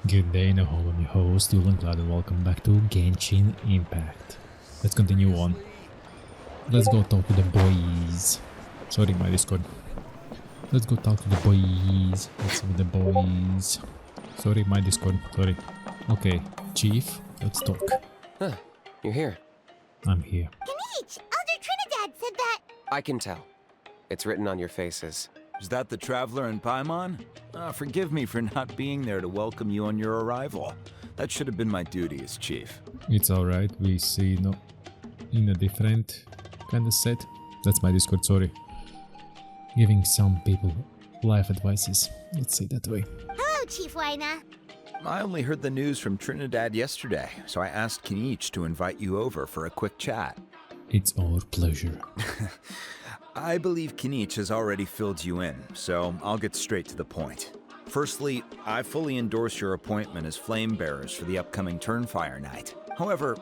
Good day, now I'm your host, VillainCloud, and welcome back to Genshin Impact. Let's continue on. Let's go talk to the boys. Sorry, my Discord. Let's go talk to the boys. Let's see the boys. Sorry, my Discord. Sorry. Okay, Chief, let's talk. Huh, you're here. I'm here. Ganesh, Elder Trinidad said that. I can tell. It's written on your faces. Is that the Traveler in Paimon? Forgive me for not being there to welcome you on your arrival. That should have been my duty as chief. It's alright, we see no in a different kind of set. That's my Discord, sorry. Giving some people life advices, let's say that way. Hello, Chief Wyna. I only heard the news from Trinidad yesterday, so I asked Kinich to invite you over for a quick chat. It's our pleasure. I believe Kinich has already filled you in, so I'll get straight to the point. Firstly, I fully endorse your appointment as flame bearers for the upcoming Turnfire Night. However,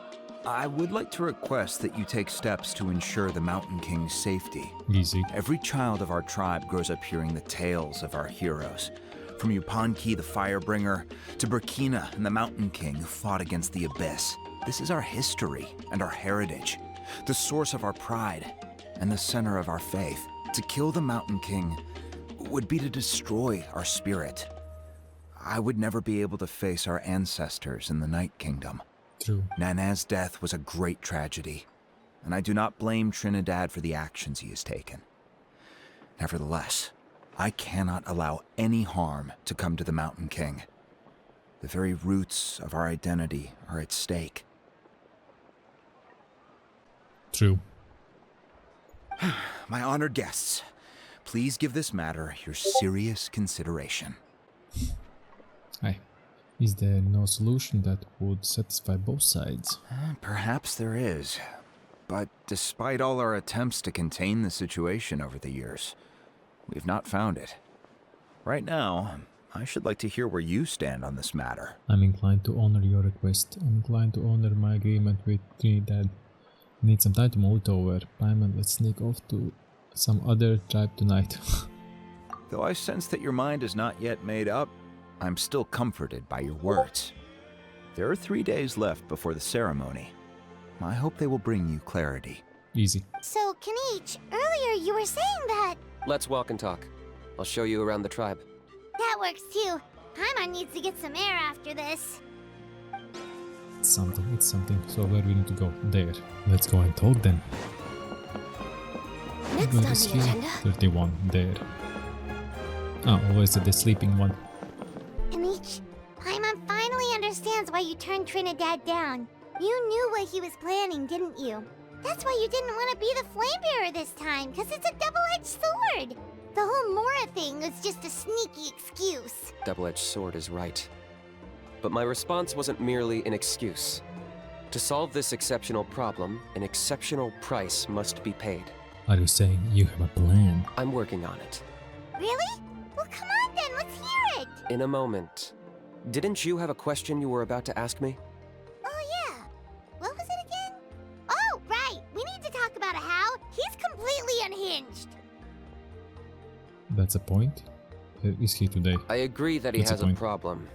I would like to request that you take steps to ensure the Mountain King's safety. Easy. Every child of our tribe grows up hearing the tales of our heroes. From Yupanqui the Firebringer, to Burkina and the Mountain King who fought against the Abyss. This is our history and our heritage, the source of our pride, and the center of our faith. To kill the Mountain King would be to destroy our spirit. I would never be able to face our ancestors in the Night Kingdom. True. Nana's death was a great tragedy, and I do not blame Trinidad for the actions he has taken. Nevertheless, I cannot allow any harm to come to the Mountain King. The very roots of our identity are at stake. True. My honored guests, please give this matter your serious consideration. Hi. Is there no solution that would satisfy both sides? Perhaps there is. But despite all our attempts to contain the situation over the years, we've not found it. Right now, I should like to hear where you stand on this matter. I'm inclined to honor your request. I'm inclined to honor my agreement with Trinidad. Need some time to mull it over. Paimon, let's sneak off to some other tribe tonight. Though I sense that your mind is not yet made up, I'm still comforted by your words. There are 3 days left before the ceremony. I hope they will bring you clarity. Easy. So, Ganesh, earlier you were saying that. Let's walk and talk. I'll show you around the tribe. That works too. Paimon needs to get some air after this. It's something. So where we need to go? There. Let's go and talk then. Next Go on to the sphere. agenda. 31. There. Oh, always the sleeping one. Ganesh, Paimon finally understands why you turned Trinidad down. You knew what he was planning, didn't you? That's why you didn't want to be the flame bearer this time, because it's a double-edged sword. The whole Mora thing was just a sneaky excuse. Double-edged sword is right. But my response wasn't merely an excuse. To solve this exceptional problem, an exceptional price must be paid. Are you saying you have a plan? I'm working on it. Really? Well, come on then, let's hear it. In a moment. Didn't you have a question you were about to ask me? Oh, yeah. What was it again? Oh, right. We need to talk about how he's completely unhinged. That's a point. Where is he today? I agree that he What's the has a point? problem.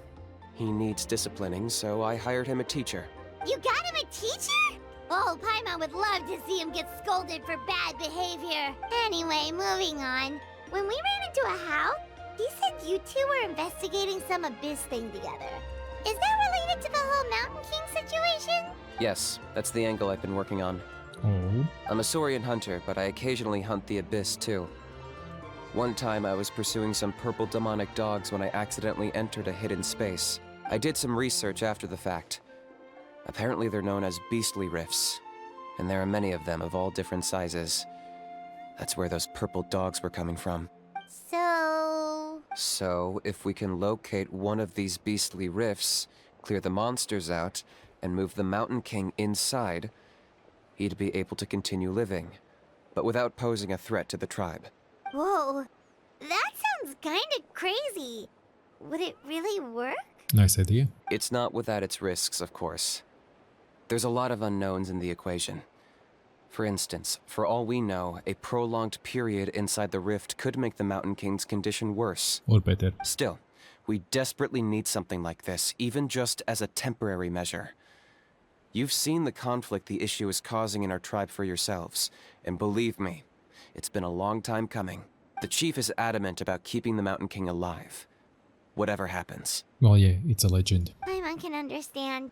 He needs disciplining, so I hired him a teacher. You got him a teacher? Oh, Paimon would love to see him get scolded for bad behavior. Anyway, moving on. When we ran into a how, he said you two were investigating some Abyss thing together. Is that related to the whole Mountain King situation? Yes, that's the angle I've been working on. Oh. I'm a Saurian hunter, but I occasionally hunt the Abyss too. One time I was pursuing some purple demonic dogs when I accidentally entered a hidden space. I did some research after the fact. Apparently they're known as beastly rifts, and there are many of them of all different sizes. That's where those purple dogs were coming from. So, if we can locate one of these beastly rifts, clear the monsters out, and move the Mountain King inside, he'd be able to continue living, but without posing a threat to the tribe. Whoa, that sounds kinda crazy. Would it really work? Nice idea. It's not without its risks, of course. There's a lot of unknowns in the equation. For instance, for all we know, a prolonged period inside the rift could make the Mountain King's condition worse. Or better. Still, We desperately need something like this, even just as a temporary measure. You've seen the conflict the issue is causing in our tribe for yourselves, and believe me, it's been a long time coming. The chief is adamant about keeping the Mountain King alive, whatever happens. Well, yeah, it's a legend. Paimon can understand.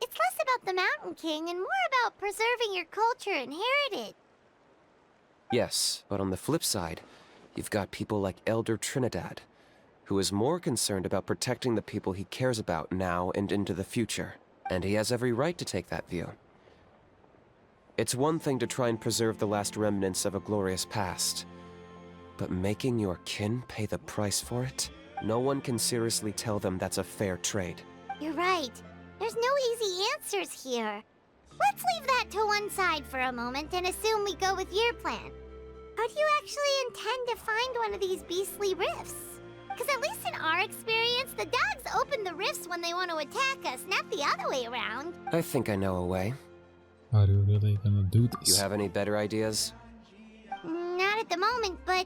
It's less about the Mountain King and more about preserving your culture and heritage. Yes, but on the flip side, you've got people like Elder Trinidad, who is more concerned about protecting the people he cares about now and into the future. And he has every right to take that view. It's one thing to try and preserve the last remnants of a glorious past, but making your kin pay the price for it? No one can seriously tell them that's a fair trade. You're right. There's no easy answers here. Let's leave that to one side for a moment and assume we go with your plan. How do you actually intend to find one of these beastly rifts? Because at least in our experience, the dogs open the rifts when they want to attack us, not the other way around. I think I know a way. Are you really gonna do this? You have any better ideas? Not at the moment, but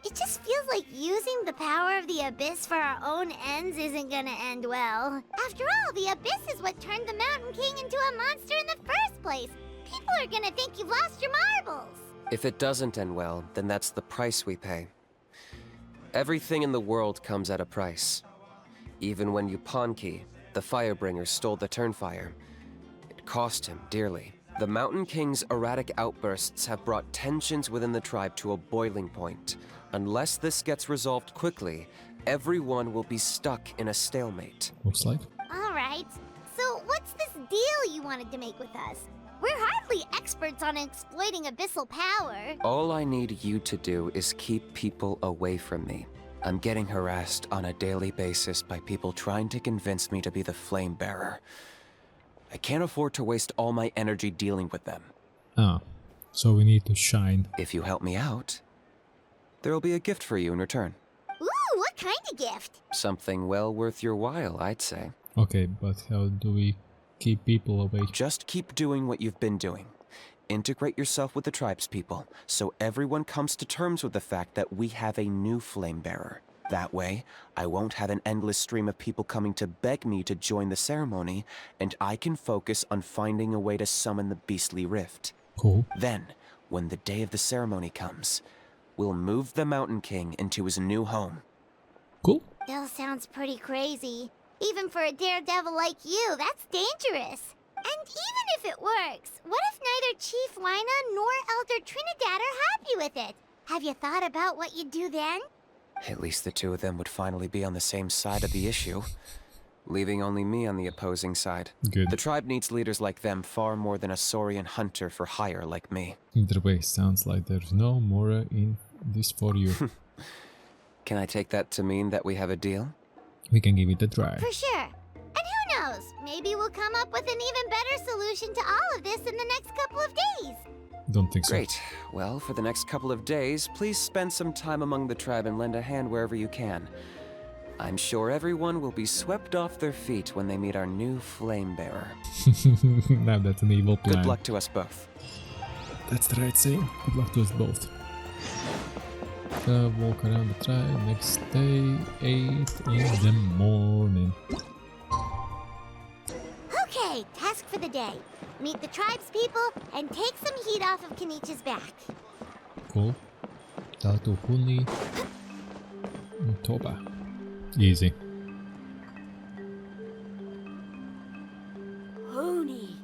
it just feels like using the power of the Abyss for our own ends isn't gonna end well. After all, the Abyss is what turned the Mountain King into a monster in the first place. People are gonna think you've lost your marbles. If it doesn't end well, then that's the price we pay. Everything in the world comes at a price. Even when Yupanqui, the Firebringer, stole the Turnfire, it cost him dearly. The Mountain King's erratic outbursts have brought tensions within the tribe to a boiling point. Unless this gets resolved quickly, everyone will be stuck in a stalemate. Looks like. All right, so what's this deal you wanted to make with us? We're hardly experts on exploiting abyssal power. All I need you to do is keep people away from me. I'm getting harassed on a daily basis by people trying to convince me to be the flame bearer. I can't afford to waste all my energy dealing with them. Ah, so we need to shine. If you help me out, there'll be a gift for you in return. Ooh, what kind of gift? Something well worth your while, I'd say. Okay, but how do we keep people away? Just keep doing what you've been doing. Integrate yourself with the tribe's people, so everyone comes to terms with the fact that we have a new flame bearer. That way, I won't have an endless stream of people coming to beg me to join the ceremony, and I can focus on finding a way to summon the beastly rift. Cool. Then, when the day of the ceremony comes, we'll move the Mountain King into his new home. Cool. Still sounds pretty crazy. Even for a daredevil like you, that's dangerous. And even if it works, what if neither Chief Wyna nor Elder Trinidad are happy with it? Have you thought about what you'd do then? At least the two of them would finally be on the same side of the issue, leaving only me on the opposing side. Good. The tribe needs leaders like them far more than a Saurian hunter for hire like me. Either way, sounds like there's no more in this for you. Can I take that to mean that we have a deal? We can give it a try. For sure. And who knows? Maybe we'll come up with an even better solution to all of this in the next couple of days. Don't think so. Great. Well, for the next couple of days, please spend some time among the tribe and lend a hand wherever you can. I'm sure everyone will be swept off their feet when they meet our new flame bearer. Now that's an evil plan. Good luck to us both. That's the right saying. Good luck to us both. Walk around the tribe next day, 8 in the morning. Okay, task for the day. Meet the tribe's people and take some heat off of Kenichi's back. Cool. Tatu Huni. Toba. Easy. Huni,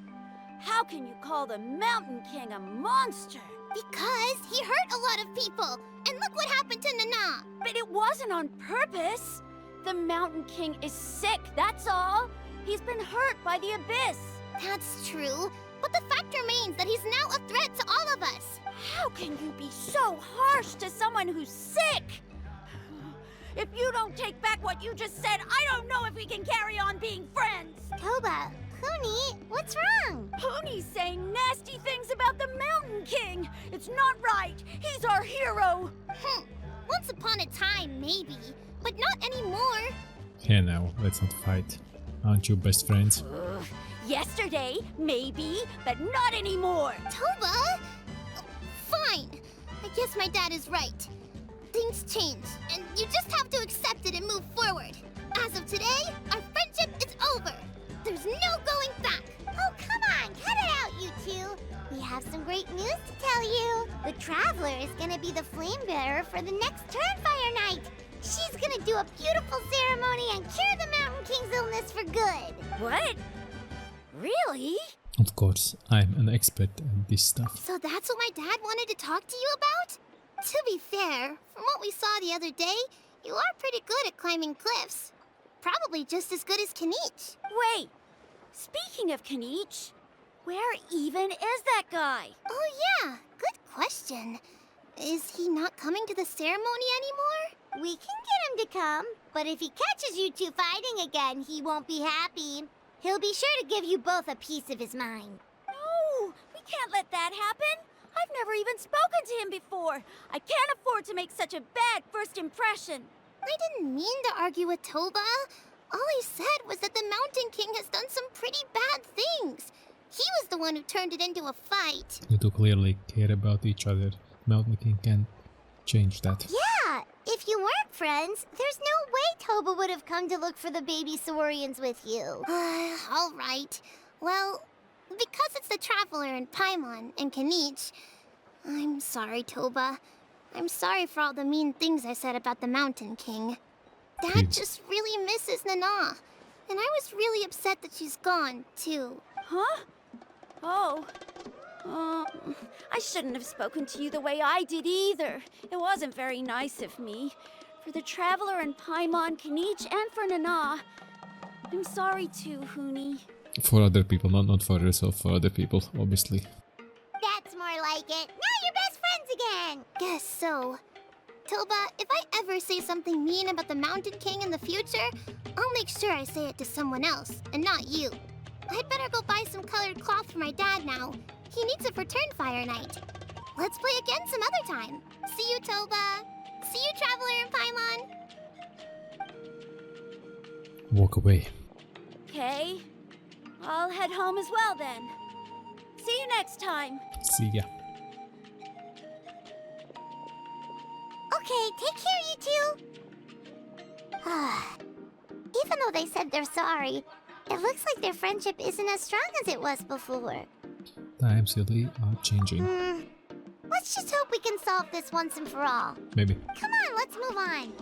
how can you call the Mountain King a monster? Because he hurt a lot of people. And look what happened to Nana. But it wasn't on purpose. The Mountain King is sick, that's all. He's been hurt by the Abyss. That's true. But the fact remains that he's now a threat to all of us. How can you be so harsh to someone who's sick? If you don't take back what you just said, I don't know if we can carry on being friends. Toba, Huni, what's wrong? Huni's saying nasty things about the Mountain King. It's not right. He's our hero. Once upon a time, maybe. But not anymore. Hey now, let's not fight. Aren't you best friends? Yesterday, maybe, but not anymore. Toba? Fine. I guess my dad is right. Things change, and you just have to accept it and move forward. As of today, our friendship is over. There's no going back. Oh, come on, cut it out, you two. We have some great news to tell you. The Traveler is gonna be the flame bearer for the next Turnfire Night. She's gonna do a beautiful ceremony and cure the Mountain King's illness for good. What? Really? Of course, I'm an expert at this stuff. So that's what my dad wanted to talk to you about? To be fair, from what we saw the other day, you are pretty good at climbing cliffs. Probably just as good as Kanich. Wait. Speaking of Kanich, where even is that guy? Oh yeah, good question. Is he not coming to the ceremony anymore? We can get him to come, but if he catches you two fighting again, he won't be happy. He'll be sure to give you both a piece of his mind. No, we can't let that happen. I've never even spoken to him before. I can't afford to make such a bad first impression. I didn't mean to argue with Toba. All I said was that the Mountain King has done some pretty bad things. He was the one who turned it into a fight. You two clearly care about each other. Mountain King can't change that. Yeah, if you weren't friends, there's no way Toba would have come to look for the baby Saurians with you. All right. Well, because it's the Traveler and Paimon and Kanich, I'm sorry, Toba. I'm sorry for all the mean things I said about the Mountain King. Dad Please. just really misses Nana. And I was really upset that she's gone, too. Huh? Oh. I shouldn't have spoken to you the way I did either. It wasn't very nice of me. For the Traveler and Paimon, Kanich, and for Nana. I'm sorry too, Huni. For other people, not for yourself, for other people, obviously. That's more like it. Now you're best friends again. Guess so. Toba, if I ever say something mean about the Mountain King in the future, I'll make sure I say it to someone else, and not you. I'd better go buy some colored cloth for my dad now. He needs it for Turnfire Night. Let's play again some other time. See you, Toba. See you, Traveler and Paimon. Walk away. Okay. I'll head home as well then. See you next time. See ya. Okay, take care, you two. Even though they said they're sorry, it looks like their friendship isn't as strong as it was before. Times really are changing. Let's just hope we can solve this once and for all. Maybe. Come on, let's move on.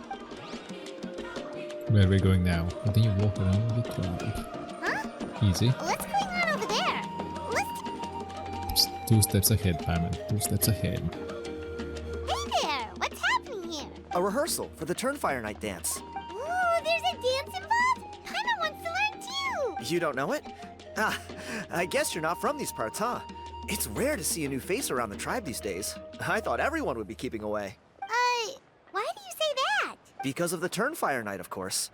Where are we going now? Continue walk around the crowd. Huh? Easy. What's going on over there? Let's... 2 steps ahead, Paimon. 2 steps ahead. Hey there! What's happening here? A rehearsal for the Turnfire Night dance. Ooh, there's a dance involved? Paimon wants to learn too! You don't know it? Ah, I guess you're not from these parts, huh? It's rare to see a new face around the tribe these days. I thought everyone would be keeping away. Why do you say that? Because of the Turnfire Night, of course.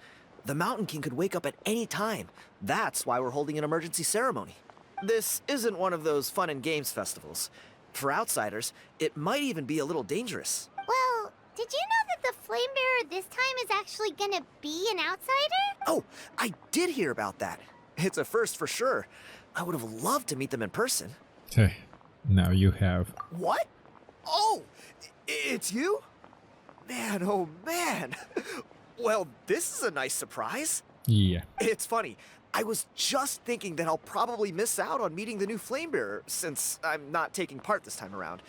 The Mountain King could wake up at any time. That's why we're holding an emergency ceremony. This isn't one of those fun and games festivals. For outsiders, it might even be a little dangerous. Well, did you know that the Flame Bearer this time is actually gonna be an outsider? Oh, I did hear about that. It's a first for sure. I would have loved to meet them in person. Okay. Now you have. What? Oh, it's you? Man, oh man. Well, this is a nice surprise. Yeah. It's funny. I was just thinking that I'll probably miss out on meeting the new Flamebearer since I'm not taking part this time around.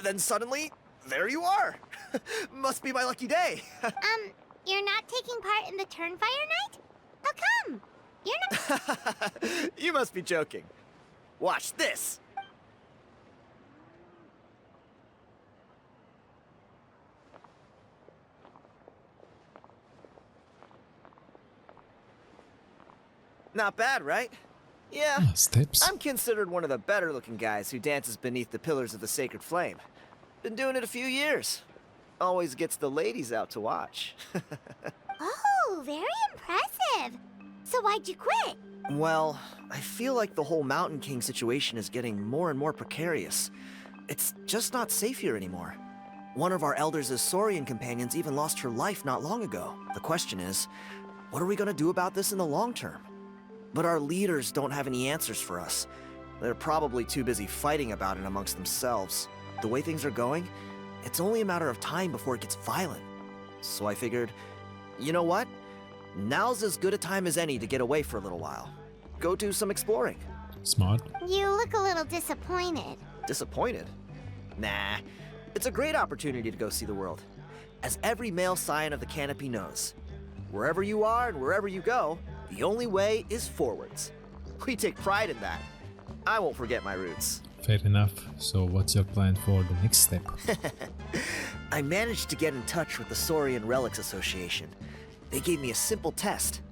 Then suddenly, there you are. Must be my lucky day. You're not taking part in the Turnfire Night? How come? You're not... You must be joking. Watch this. Not bad, right? Yeah. Steps. I'm considered one of the better looking guys who dances beneath the pillars of the sacred flame. Been doing it a few years. Always gets the ladies out to watch. Oh, very impressive. So why'd you quit? Well, I feel like the whole Mountain King situation is getting more and more precarious. It's just not safe here anymore. One of our elders' Saurian companions even lost her life not long ago. The question is, what are we gonna do about this in the long term? But our leaders don't have any answers for us. They're probably too busy fighting about it amongst themselves. The way things are going, it's only a matter of time before it gets violent. So I figured, you know what? Now's as good a time as any to get away for a little while. Go do some exploring. Smart. You look a little disappointed. Disappointed? Nah. It's a great opportunity to go see the world. As every male scion of the Canopy knows, wherever you are and wherever you go, the only way is forwards. We take pride in that. I won't forget my roots. Fair enough. So what's your plan for the next step? I managed to get in touch with the Saurian Relics Association. They gave me a simple test.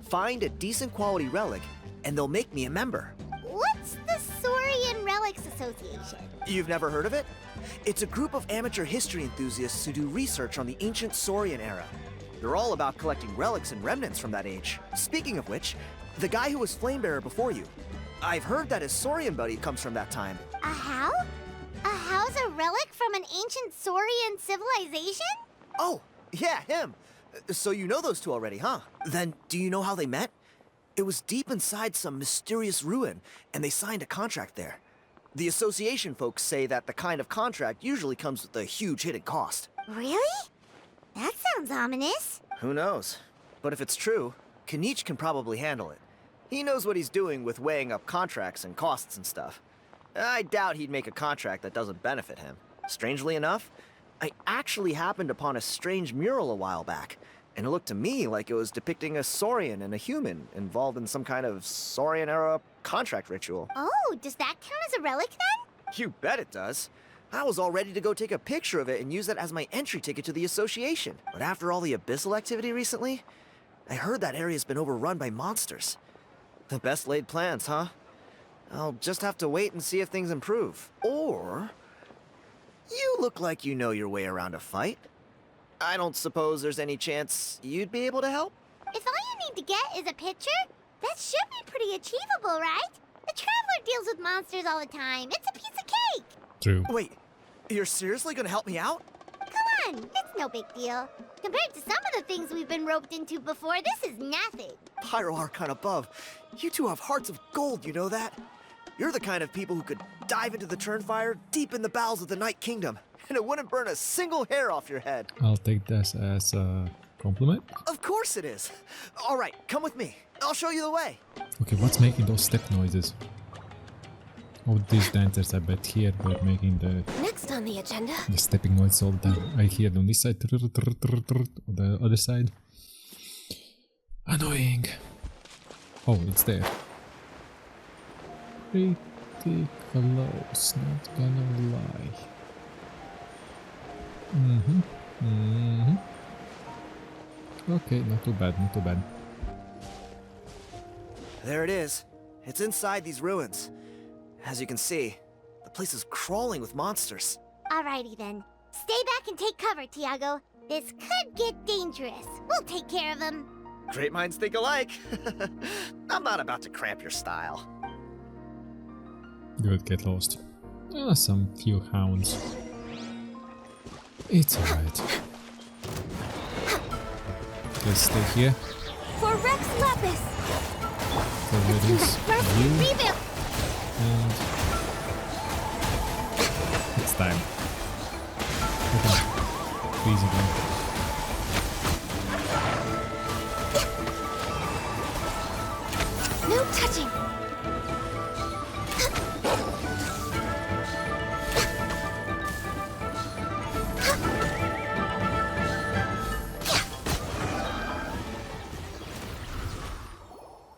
Find a decent quality relic, and they'll make me a member. What's the Saurian Relics Association? You've never heard of it? It's a group of amateur history enthusiasts who do research on the ancient Saurian era. They're all about collecting relics and remnants from that age. Speaking of which, the guy who was Flamebearer before you, I've heard that his Saurian buddy comes from that time. A how? A how's a relic from an ancient Saurian civilization? Oh, yeah, him. So you know those two already, huh? Then do you know how they met? It was deep inside some mysterious ruin, and they signed a contract there. The association folks say that the kind of contract usually comes with a huge hidden cost. Really? That sounds ominous. Who knows? But if it's true, Kanich can probably handle it. He knows what he's doing with weighing up contracts and costs and stuff. I doubt he'd make a contract that doesn't benefit him. Strangely enough, I actually happened upon a strange mural a while back, and it looked to me like it was depicting a Saurian and a human involved in some kind of Saurian-era contract ritual. Oh, does that count as a relic then? You bet it does. I was all ready to go take a picture of it and use it as my entry ticket to the association. But after all the abyssal activity recently, I heard that area's been overrun by monsters. The best laid plans, huh? I'll just have to wait and see if things improve. Or... you look like you know your way around a fight. I don't suppose there's any chance you'd be able to help? If all you need to get is a picture, that should be pretty achievable, right? The Traveler deals with monsters all the time. It's a piece of cake. True. Wait, you're seriously gonna help me out? Come on, it's no big deal. Compared to some of the things we've been roped into before, this is nothing. Pyro Archon above, you two have hearts of gold, you know that? You're the kind of people who could dive into the Turnfire deep in the bowels of the Night Kingdom, and it wouldn't burn a single hair off your head. I'll take this as a compliment. Of course it is. All right, come with me. I'll show you the way. Okay, what's making those step noises? Oh, these dancers, I bet here were making the Next on the agenda. stepping noise all the time. I hear it on this side, on the other side. Annoying. Oh, it's there. Pretty close, not gonna lie. Okay, not too bad, not too bad. There it is. It's inside these ruins. As you can see, the place is crawling with monsters. Alrighty then. Stay back and take cover, Tiago. This could get dangerous. We'll take care of them. Great minds think alike. I'm not about to cramp your style. Good, get lost. Ah, some few hounds. It's alright. Let's stay here. For Rex Lapis! So there is you, Rebuild! and it's time. Okay. Freeze again. No touching!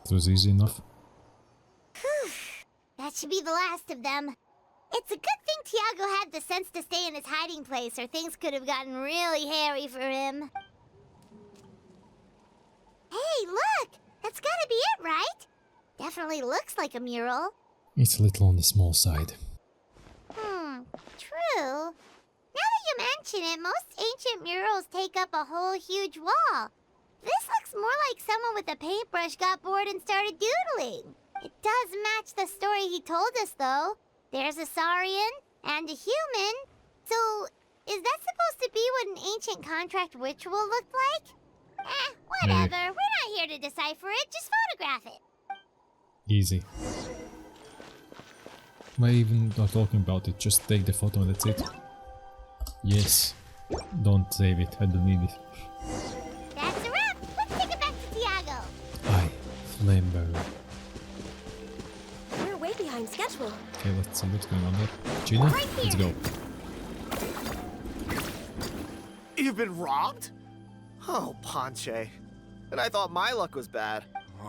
It was easy enough. That should be the last of them. It's a good thing Tiago had the sense to stay in his hiding place, or things could have gotten really hairy for him. Hey, look! That's gotta be it, right? Definitely looks like a mural. It's a little on the small side. True. Now that you mention it, most ancient murals take up a whole huge wall. This looks more like someone with a paintbrush got bored and started doodling. It does match the story he told us, though. There's a Saurian and a human. So, is that supposed to be what an ancient contract ritual looked like? Whatever. We're not here to decipher it. Just photograph it. Easy. Why even not talking about it? Just take the photo and that's it. Yes. Don't save it. I don't need it. That's a wrap. Let's take it back to Tiago. Limbo. We're way behind schedule. Okay, let's see what's going on there. Gina, let's go. You've been robbed? Oh, Ponche. And I thought my luck was bad. Oh,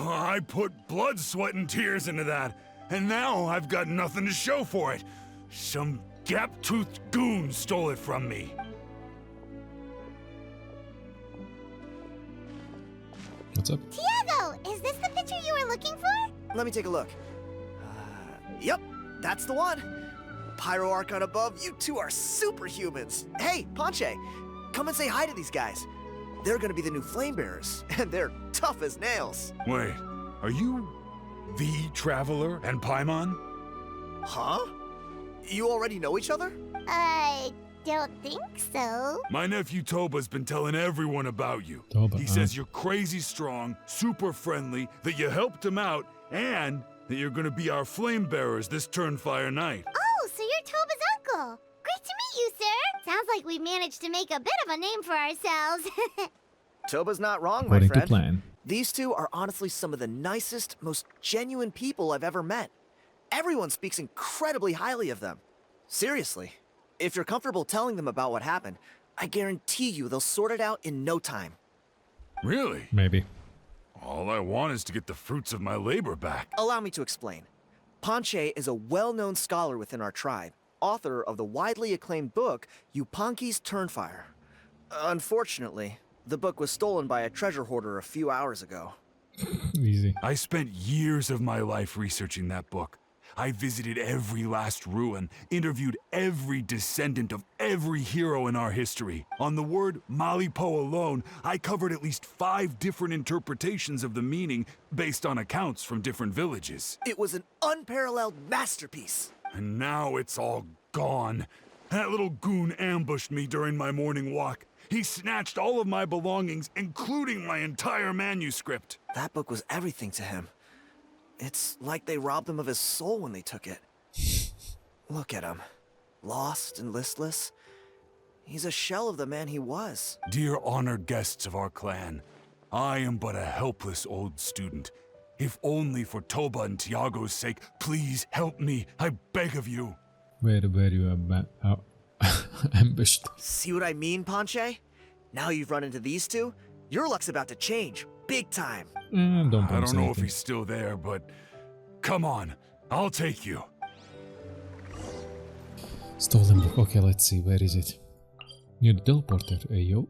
I put blood, sweat, and tears into that, and now I've got nothing to show for it. Some gap-toothed goon stole it from me. What's up? Tiago, is this the picture you were looking for? Let me take a look. Yep, that's the one. Pyro Archon above, you two are superhumans. Hey, Ponche, come and say hi to these guys. They're gonna be the new flame bearers, and they're tough as nails. Wait, are you the Traveler and Paimon? Huh? You already know each other? I don't think so. My nephew Toba's been telling everyone about you. Toba, He says you're crazy strong, super friendly, that you helped him out, and that you're gonna be our flame bearers this Turnfire night. Oh, so you're Toba's uncle. Great to meet you, sir. Sounds like we managed to make a bit of a name for ourselves. Toba's not wrong, my According to friend. plan. These two are honestly some of the nicest, most genuine people I've ever met. Everyone speaks incredibly highly of them. Seriously, if you're comfortable telling them about what happened, I guarantee you they'll sort it out in no time. Really? Maybe. All I want is to get the fruits of my labor back. Allow me to explain. Ponche is a well-known scholar within our tribe, author of the widely acclaimed book, Yupanqui's Turnfire. Unfortunately, the book was stolen by a treasure hoarder a few hours ago. Easy. I spent years of my life researching that book. I visited every last ruin, interviewed every descendant of every hero in our history. On the word Malipo alone, I covered at least 5 different interpretations of the meaning based on accounts from different villages. It was an unparalleled masterpiece. And now it's all gone. That little goon ambushed me during my morning walk. He snatched all of my belongings, including my entire manuscript. That book was everything to him. It's like they robbed him of his soul when they took it. Look at him. Lost and listless. He's a shell of the man he was. Dear honored guests of our clan, I am but a helpless old student. If only for Toba and Tiago's sake, please help me, I beg of you. Where were you ambushed? See what I mean, Ponche? Now you've run into these two, your luck's about to change. Big time. Don't I promise don't know if anything. he's still there, but come on, I'll take you. Stolen book. Okay, let's see. Where is it? Near the teleporter. Yo.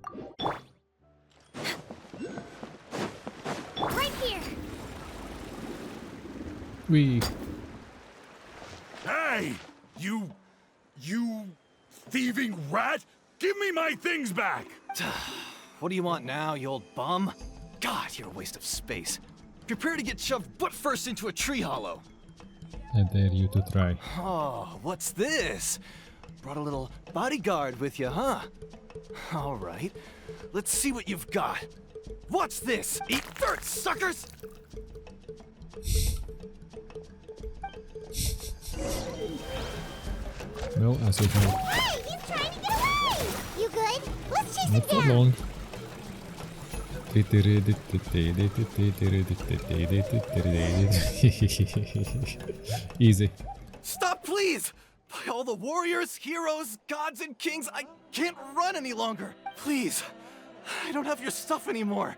Right here. We. Hey! You thieving rat! Give me my things back! What do you want now, you old bum? God, you're a waste of space. Prepare to get shoved butt first into a tree hollow. I dare you to try. Oh, what's this? Brought a little bodyguard with you, huh? All right, let's see what you've got. What's this? Eat dirt, suckers! Well, as usual. Hey, he's trying to get away! You good? Let's chase him Not for down. long. Easy. Stop, please! By all the warriors, heroes, gods, and kings, I can't run any longer. Please, I don't have your stuff anymore.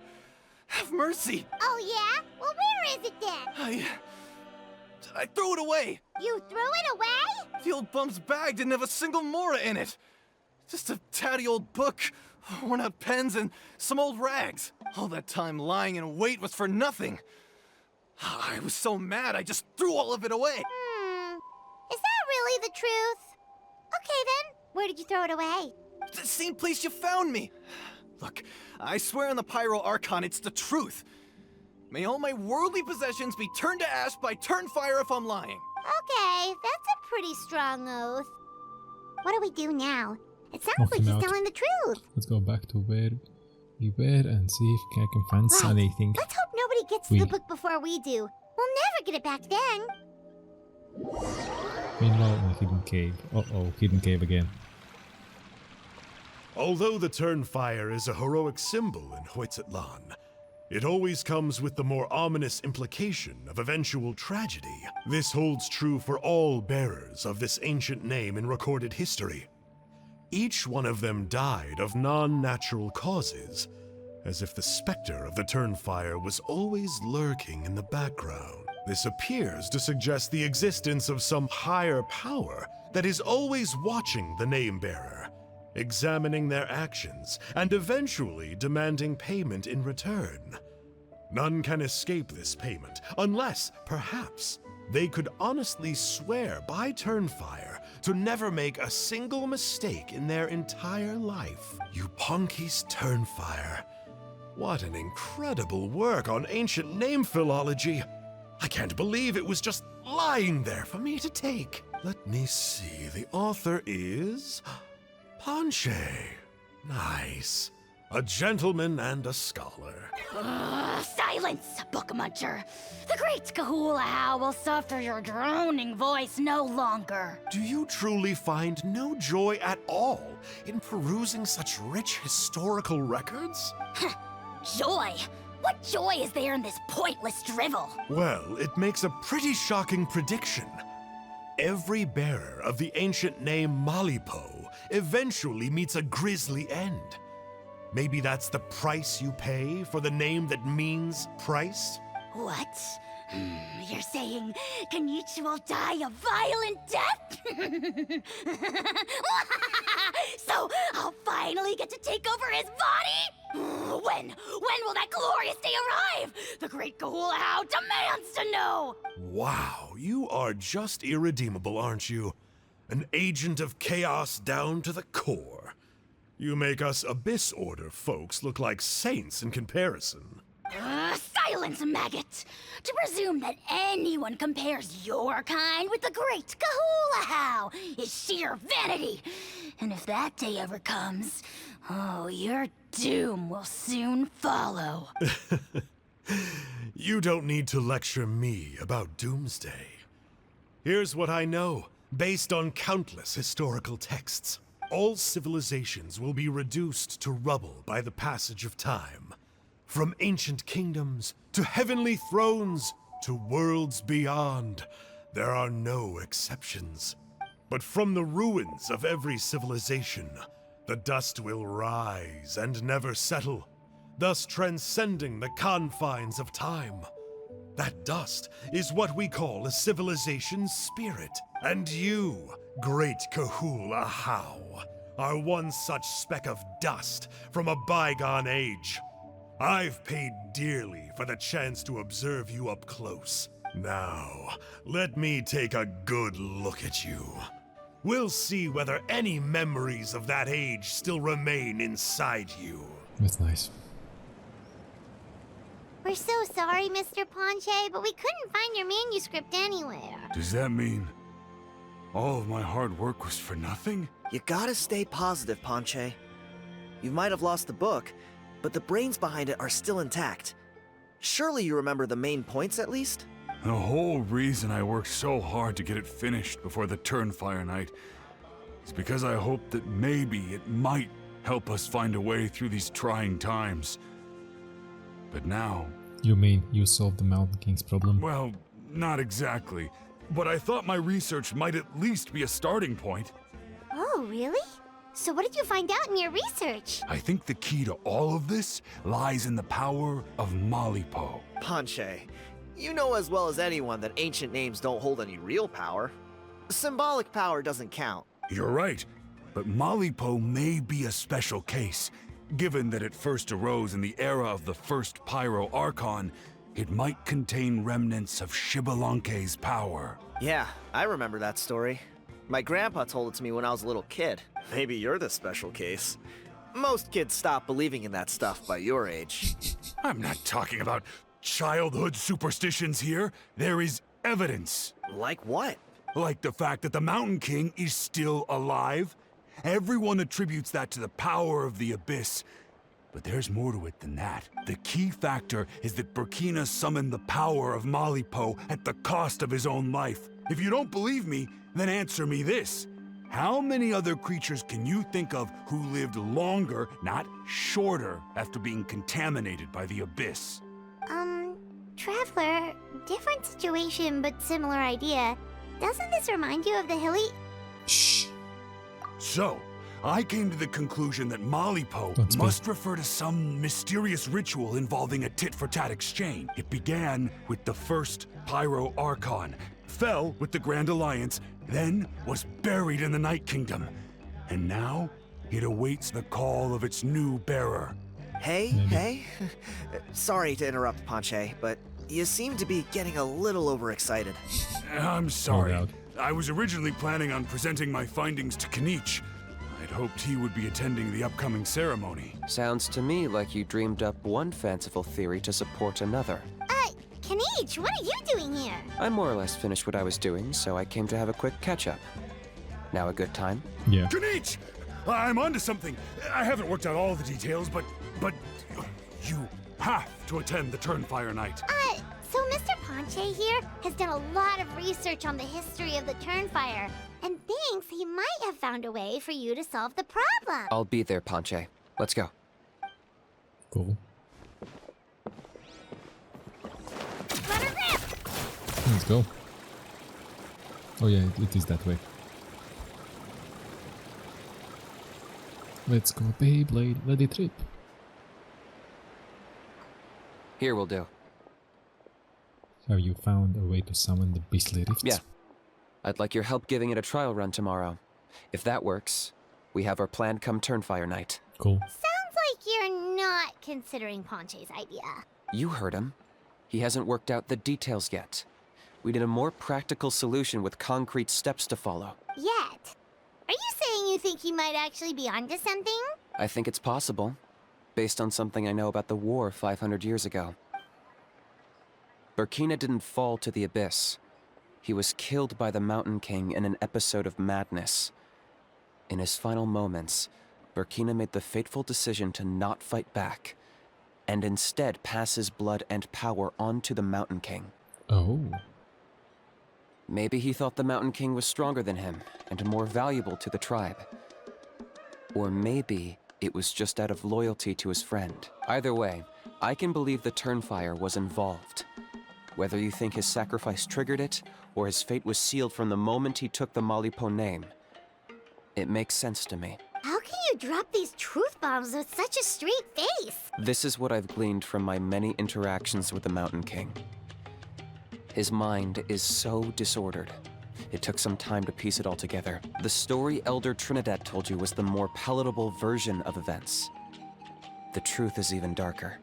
Have mercy. Oh, yeah? Well, where is it then? I threw it away. You threw it away? The old bum's bag didn't have a single mora in it. Just a tatty old book, worn out pens, and some old rags. All that time lying in wait was for nothing. I was so mad, I just threw all of it away. Is that really the truth? Okay then, where did you throw it away? The same place you found me. Look, I swear on the Pyro Archon, it's the truth. May all my worldly possessions be turned to ash by Turnfire if I'm lying. Okay, that's a pretty strong oath. What do we do now? It sounds Knock like him he's out. telling the truth. Let's go back to where we were and see if I can find Right. anything. Let's hope nobody gets to the book before we do. We'll never get it back then. Meanwhile, in a hidden cave. Uh-oh, hidden cave again. Although the Turnfire is a heroic symbol in Huitzatlan, it always comes with the more ominous implication of eventual tragedy. This holds true for all bearers of this ancient name in recorded history. Each one of them died of non-natural causes, as if the specter of the Turnfire was always lurking in the background. This appears to suggest the existence of some higher power that is always watching the name-bearer, examining their actions, and eventually demanding payment in return. None can escape this payment, unless, perhaps, they could honestly swear by Turnfire to never make a single mistake in their entire life. Yupanki's Turnfire. What an incredible work on ancient name philology. I can't believe it was just lying there for me to take. Let me see, the author is... Ponche. Nice. A gentleman and a scholar. Silence, book muncher. The great Kahula will suffer your droning voice no longer. Do you truly find no joy at all in perusing such rich historical records? Joy? What joy is there in this pointless drivel? Well, it makes a pretty shocking prediction. Every bearer of the ancient name Malipo eventually meets a grisly end. Maybe that's the price you pay for the name that means price? What? You're saying Kenichi will die a violent death? So I'll finally get to take over his body? When will that glorious day arrive? The great Kahula demands to know! Wow, you are just irredeemable, aren't you? An agent of chaos down to the core. You make us Abyss Order folks look like saints in comparison. Silence, maggot! To presume that anyone compares your kind with the great Kahula is sheer vanity. And if that day ever comes, oh, your doom will soon follow. You don't need to lecture me about Doomsday. Here's what I know, based on countless historical texts. All civilizations will be reduced to rubble by the passage of time. From ancient kingdoms, to heavenly thrones, to worlds beyond, there are no exceptions. But from the ruins of every civilization, the dust will rise and never settle, thus transcending the confines of time. That dust is what we call a civilization's spirit. And you, great Kahula How, are one such speck of dust from a bygone age. I've paid dearly for the chance to observe you up close. Now, let me take a good look at you. We'll see whether any memories of that age still remain inside you. That's nice. We're so sorry, Mr. Ponche, but we couldn't find your manuscript anywhere. Does that mean all of my hard work was for nothing? You gotta stay positive, Ponche. You might have lost the book, but the brains behind it are still intact. Surely you remember the main points at least? The whole reason I worked so hard to get it finished before the Turnfire night is because I hoped that maybe it might help us find a way through these trying times. But now... You mean you solved the Mountain King's problem? Well, not exactly. But I thought my research might at least be a starting point. Oh, really? So what did you find out in your research? I think the key to all of this lies in the power of Malipo. Ponche, you know as well as anyone that ancient names don't hold any real power. Symbolic power doesn't count. You're right, but Malipo may be a special case. Given that it first arose in the era of the first Pyro Archon, it might contain remnants of Shibalanke's power. Yeah, I remember that story. My grandpa told it to me when I was a little kid. Maybe you're the special case. Most kids stop believing in that stuff by your age. I'm not talking about childhood superstitions here. There is evidence. Like what? Like the fact that the Mountain King is still alive. Everyone attributes that to the power of the Abyss. But there's more to it than that. The key factor is that Burkina summoned the power of Malipo at the cost of his own life. If you don't believe me, then answer me this. How many other creatures can you think of who lived longer, not shorter, after being contaminated by the Abyss? Traveler, different situation but similar idea. Doesn't this remind you of the hilly... Shh. So, I came to the conclusion that Malipo Don't speak. must refer to some mysterious ritual involving a tit-for-tat exchange. It began with the first Pyro Archon, fell with the Grand Alliance, then was buried in the Night Kingdom. And now, it awaits the call of its new bearer. Hey. Sorry to interrupt, Ponche, but you seem to be getting a little overexcited. I'm sorry. out. I was originally planning on presenting my findings to Kanich. I'd hoped he would be attending the upcoming ceremony. Sounds to me like you dreamed up one fanciful theory to support another. Kanich, what are you doing here? I more or less finished what I was doing, so I came to have a quick catch-up. Now a good time? Yeah. Kanich! I'm onto something. I haven't worked out all the details, but you have to attend the Turnfire Night. So Mr. Ponche here has done a lot of research on the history of the Turnfire, and thinks he might have found a way for you to solve the problem. I'll be there, Ponche. Let's go. Cool. Let her rip! Let's go. Oh yeah, it is that way. Let's go, Beyblade. Let it rip. Here will do. Have you found a way to summon the beastly rifts? Yeah. I'd like your help giving it a trial run tomorrow. If that works, we have our plan come Turnfire Night. Cool. Sounds like you're not considering Ponche's idea. You heard him. He hasn't worked out the details yet. We need a more practical solution with concrete steps to follow. Yet. Are you saying you think he might actually be onto something? I think it's possible, based on something I know about the war 500 years ago. Burkina didn't fall to the Abyss. He was killed by the Mountain King in an episode of madness. In his final moments, Burkina made the fateful decision to not fight back, and instead pass his blood and power on to the Mountain King. Oh. Maybe he thought the Mountain King was stronger than him, and more valuable to the tribe. Or maybe it was just out of loyalty to his friend. Either way, I can believe the Turnfire was involved. Whether you think his sacrifice triggered it, or his fate was sealed from the moment he took the Malipo name, it makes sense to me. How can you drop these truth bombs with such a straight face? This is what I've gleaned from my many interactions with the Mountain King. His mind is so disordered. It took some time to piece it all together. The story Elder Trinidad told you was the more palatable version of events. The truth is even darker.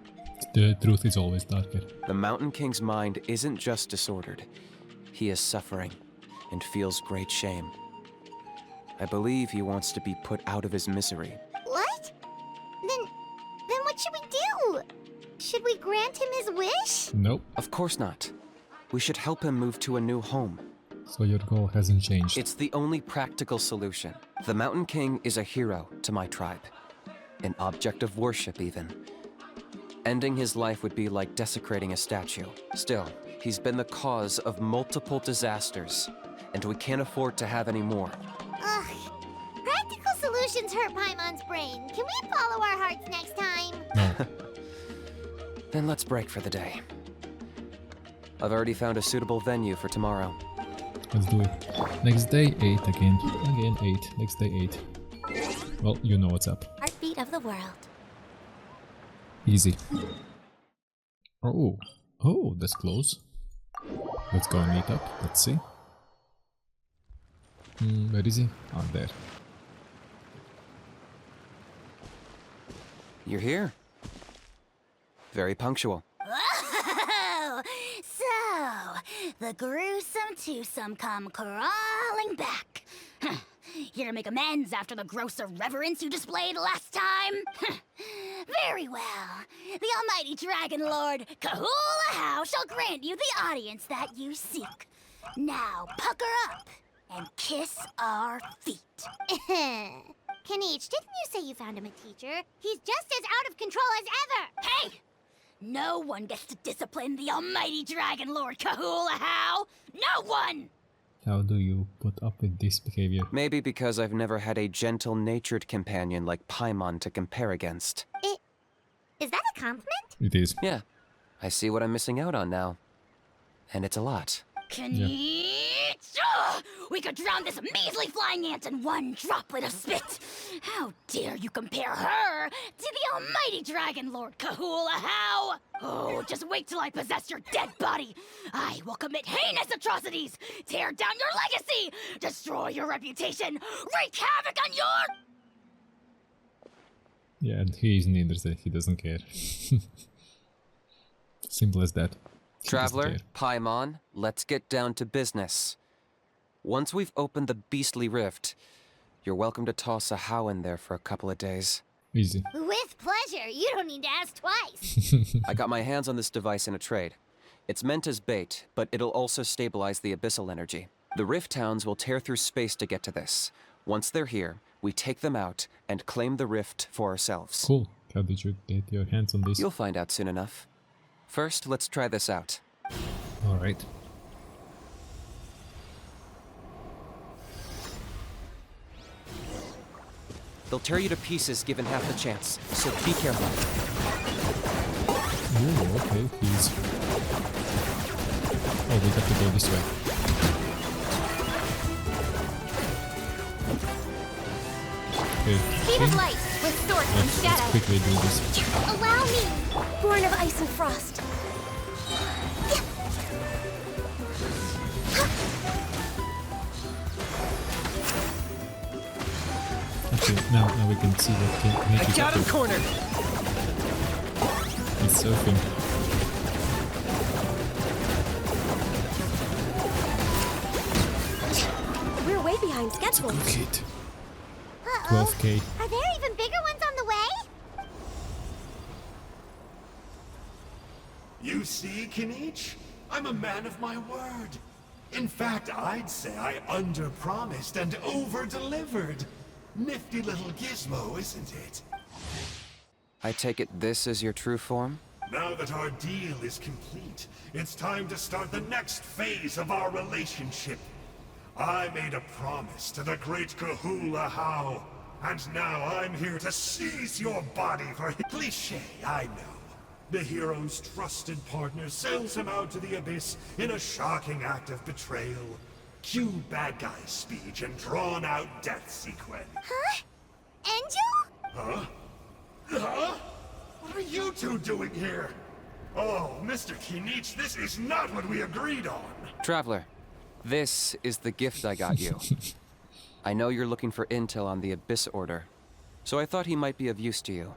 The truth is always darker. The Mountain King's mind isn't just disordered. He is suffering and feels great shame. I believe he wants to be put out of his misery. What? Then what should we do? Should we grant him his wish? Nope. Of course not. We should help him move to a new home. So your goal hasn't changed. It's the only practical solution. The Mountain King is a hero to my tribe. An object of worship, even. Ending his life would be like desecrating a statue. Still, he's been the cause of multiple disasters, and we can't afford to have any more. Ugh. Practical solutions hurt Paimon's brain. Can we follow our hearts next time? No. Then let's break for the day. I've already found a suitable venue for tomorrow. Let's do it. Next day, 8 again. Again, 8. Next day, 8. Well, you know what's up. Heartbeat of the world. Easy. Oh. Oh, that's close. Let's go and meet up. Let's see. Where is he? Oh, there. You're here. Very punctual. Whoa! So, the gruesome twosome come crawling back. Here to make amends after the gross irreverence you displayed last time? Very well. The almighty Dragon Lord, Kahula shall grant you the audience that you seek. Now, pucker up and kiss our feet. Kanich, didn't you say you found him a teacher? He's just as out of control as ever! Hey! No one gets to discipline the almighty Dragon Lord Kahula. No one! How do you put up with this behavior? Maybe because I've never had a gentle-natured companion like Paimon to compare against. Is that a compliment? It is. Yeah, I see what I'm missing out on now. And it's a lot. Knight! Ugh! We could drown this measly flying ant in one droplet of spit! How dare you compare her to the almighty Dragon Lord Kahula How? Oh, just wait till I possess your dead body! I will commit heinous atrocities! Tear down your legacy! Destroy your reputation! Wreak havoc on your... Yeah, and he isn't interested. He doesn't care. Simple as that. He doesn't Traveler, care. Paimon, let's get down to business. Once we've opened the beastly rift, you're welcome to toss a How in there for a couple of days. Easy. With pleasure. You don't need to ask twice. I got my hands on this device in a trade. It's meant as bait, but it'll also stabilize the abyssal energy. The rift towns will tear through space to get to this. Once they're here, we take them out and claim the rift for ourselves. Cool. How did you get your hands on this? You'll find out soon enough. First, let's try this out. Alright. They'll tear you to pieces given half the chance, so be careful. Ooh, okay, please. Oh, we got to go this way. Okay. Speed of light, with sword and Let's shadow. quickly do this. Allow me. Born of ice and frost. Okay, now we can see what can I got him cornered! He's surfing. We're way behind schedule. Good kid. Uh-oh. 12k. Are there even bigger ones on the way? You see, Kinich? I'm a man of my word. In fact, I'd say I under-promised and over-delivered. Nifty little gizmo, isn't it? I take it this is your true form? Now that our deal is complete, it's time to start the next phase of our relationship. I made a promise to the great Kahula How, and now I'm here to seize your body for cliché, I know. The hero's trusted partner sells him out to the abyss in a shocking act of betrayal. Cue bad guy speech and drawn-out death sequence. Huh? Angel? Huh? Huh? What are you two doing here? Oh, Mr. Kinich, this is not what we agreed on. Traveler, this is the gift I got you. I know you're looking for intel on the Abyss Order, so I thought he might be of use to you.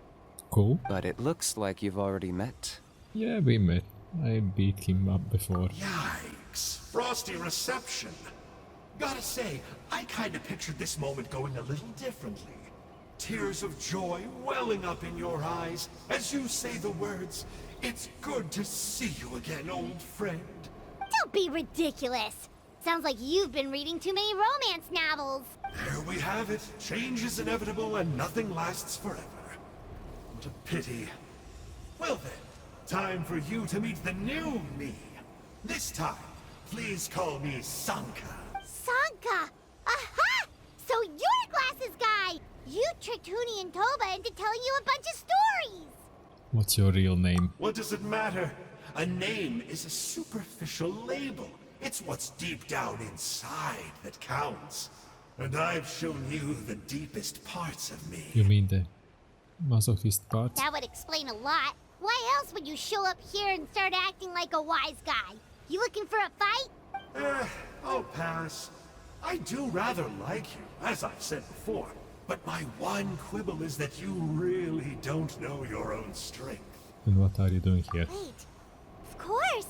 Cool. But it looks like you've already met. Yeah, we met. I beat him up before. Yikes. Frosty reception. Gotta say, I kinda pictured this moment going a little differently. Tears of joy welling up in your eyes as you say the words, "It's good to see you again, old friend." Don't be ridiculous. Sounds like you've been reading too many romance novels. There we have it. Change is inevitable and nothing lasts forever. What a pity. Well then, time for you to meet the new me. This time, please call me Sanka. Sanka! Aha! So you're Glasses Guy! You tricked Huni and Toba into telling you a bunch of stories! What's your real name? What does it matter? A name is a superficial label. It's what's deep down inside that counts. And I've shown you the deepest parts of me. You mean the masochist part? That would explain a lot. Why else would you show up here and start acting like a wise guy? You looking for a fight? I'll pass. I do rather like you, as I've said before. But my one quibble is that you really don't know your own strength. And what are you doing here? Wait. Of course.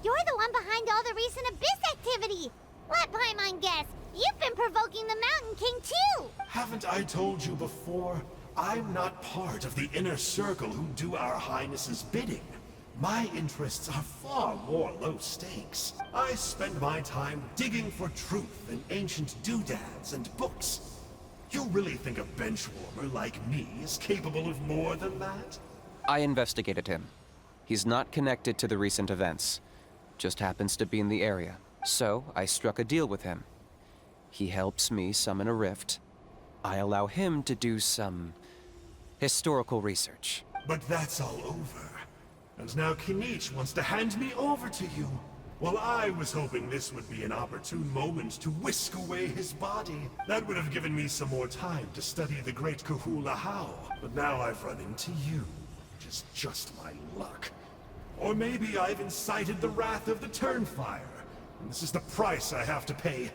You're the one behind all the recent Abyss activity. Let Paimon guess. You've been provoking the Mountain King too. Haven't I told you before? I'm not part of the inner circle who do our highnesses' bidding. My interests are far more low stakes. I spend my time digging for truth in ancient doodads and books. You really think a benchwarmer like me is capable of more than that? I investigated him. He's not connected to the recent events. Just happens to be in the area. So I struck a deal with him. He helps me summon a rift. I allow him to do some historical research. But that's all over. And now Kinich wants to hand me over to you. Well, I was hoping this would be an opportune moment to whisk away his body. That would have given me some more time to study the great Kahula How. But now I've run into you, which is just my luck. Or maybe I've incited the wrath of the Turnfire, and this is the price I have to pay.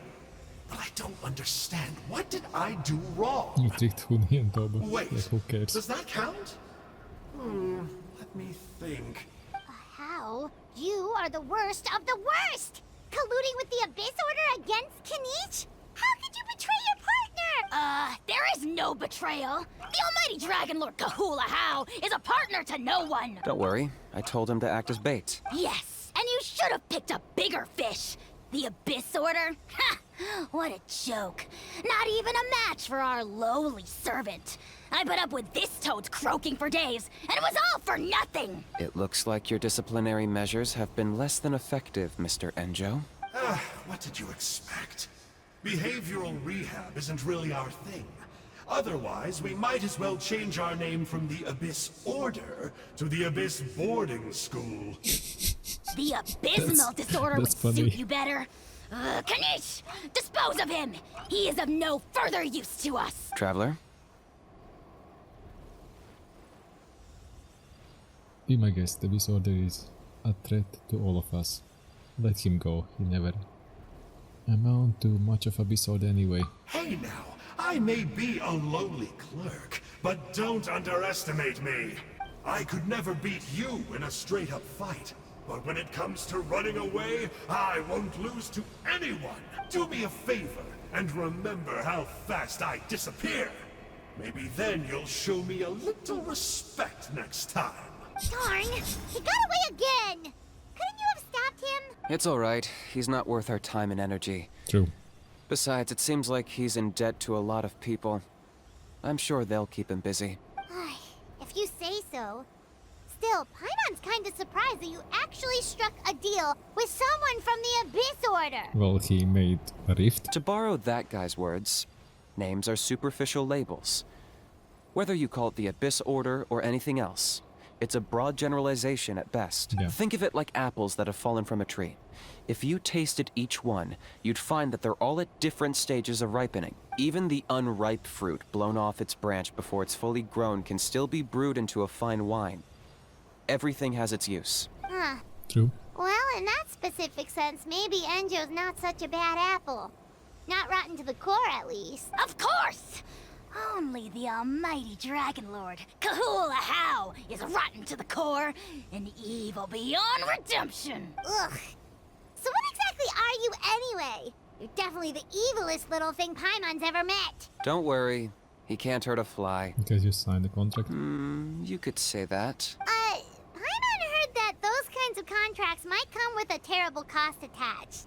But I don't understand. What did I do wrong? Uttryckt hon helt över. Wait, Like, who cares? does that count? Let me think. How? You are the worst of the worst! Colluding with the Abyss Order against Kinich? How could you betray your partner? There is no betrayal. The almighty Dragon Lord Kahula How is a partner to no one. Don't worry, I told him to act as bait. Yes, and you should have picked a bigger fish. The Abyss Order? Ha! What a joke. Not even a match for our lowly servant. I put up with this toad croaking for days, and it was all for nothing. It looks like your disciplinary measures have been less than effective, Mr. Enjo. What did you expect? Behavioral rehab isn't really our thing. Otherwise, we might as well change our name from the Abyss Order to the Abyss Boarding School. The abysmal disorder would that's funny. suit you better. Kanish! Dispose of him! He is of no further use to us! Traveler? Be my guest, the disorder is a threat to all of us. Let him go, he never amount to much of a disorder anyway. Hey now, I may be a lowly clerk, but don't underestimate me. I could never beat you in a straight-up fight. But when it comes to running away, I won't lose to anyone. Do me a favor and remember how fast I disappear. Maybe then you'll show me a little respect next time. Darn! He got away again! Couldn't you have stopped him? It's alright. He's not worth our time and energy. True. Besides, it seems like he's in debt to a lot of people. I'm sure they'll keep him busy. If you say so. Still, Paimon's kinda surprised that you actually struck a deal with someone from the Abyss Order. Well, he made a rift. To borrow that guy's words, names are superficial labels. Whether you call it the Abyss Order or anything else, it's a broad generalization at best. Yeah. Think of it like apples that have fallen from a tree. If you tasted each one, you'd find that they're all at different stages of ripening. Even the unripe fruit blown off its branch before it's fully grown can still be brewed into a fine wine. Everything has its use. Huh. True. Well, in that specific sense, maybe Enjo's not such a bad apple. Not rotten to the core, at least. Of course! Only the almighty Dragon Lord, Kahula How, is rotten to the core and evil beyond redemption. Ugh. So what exactly are you anyway? You're definitely the evilest little thing Paimon's ever met. Don't worry, he can't hurt a fly. Because you signed the contract. You could say that. Paimon heard that those kinds of contracts might come with a terrible cost attached.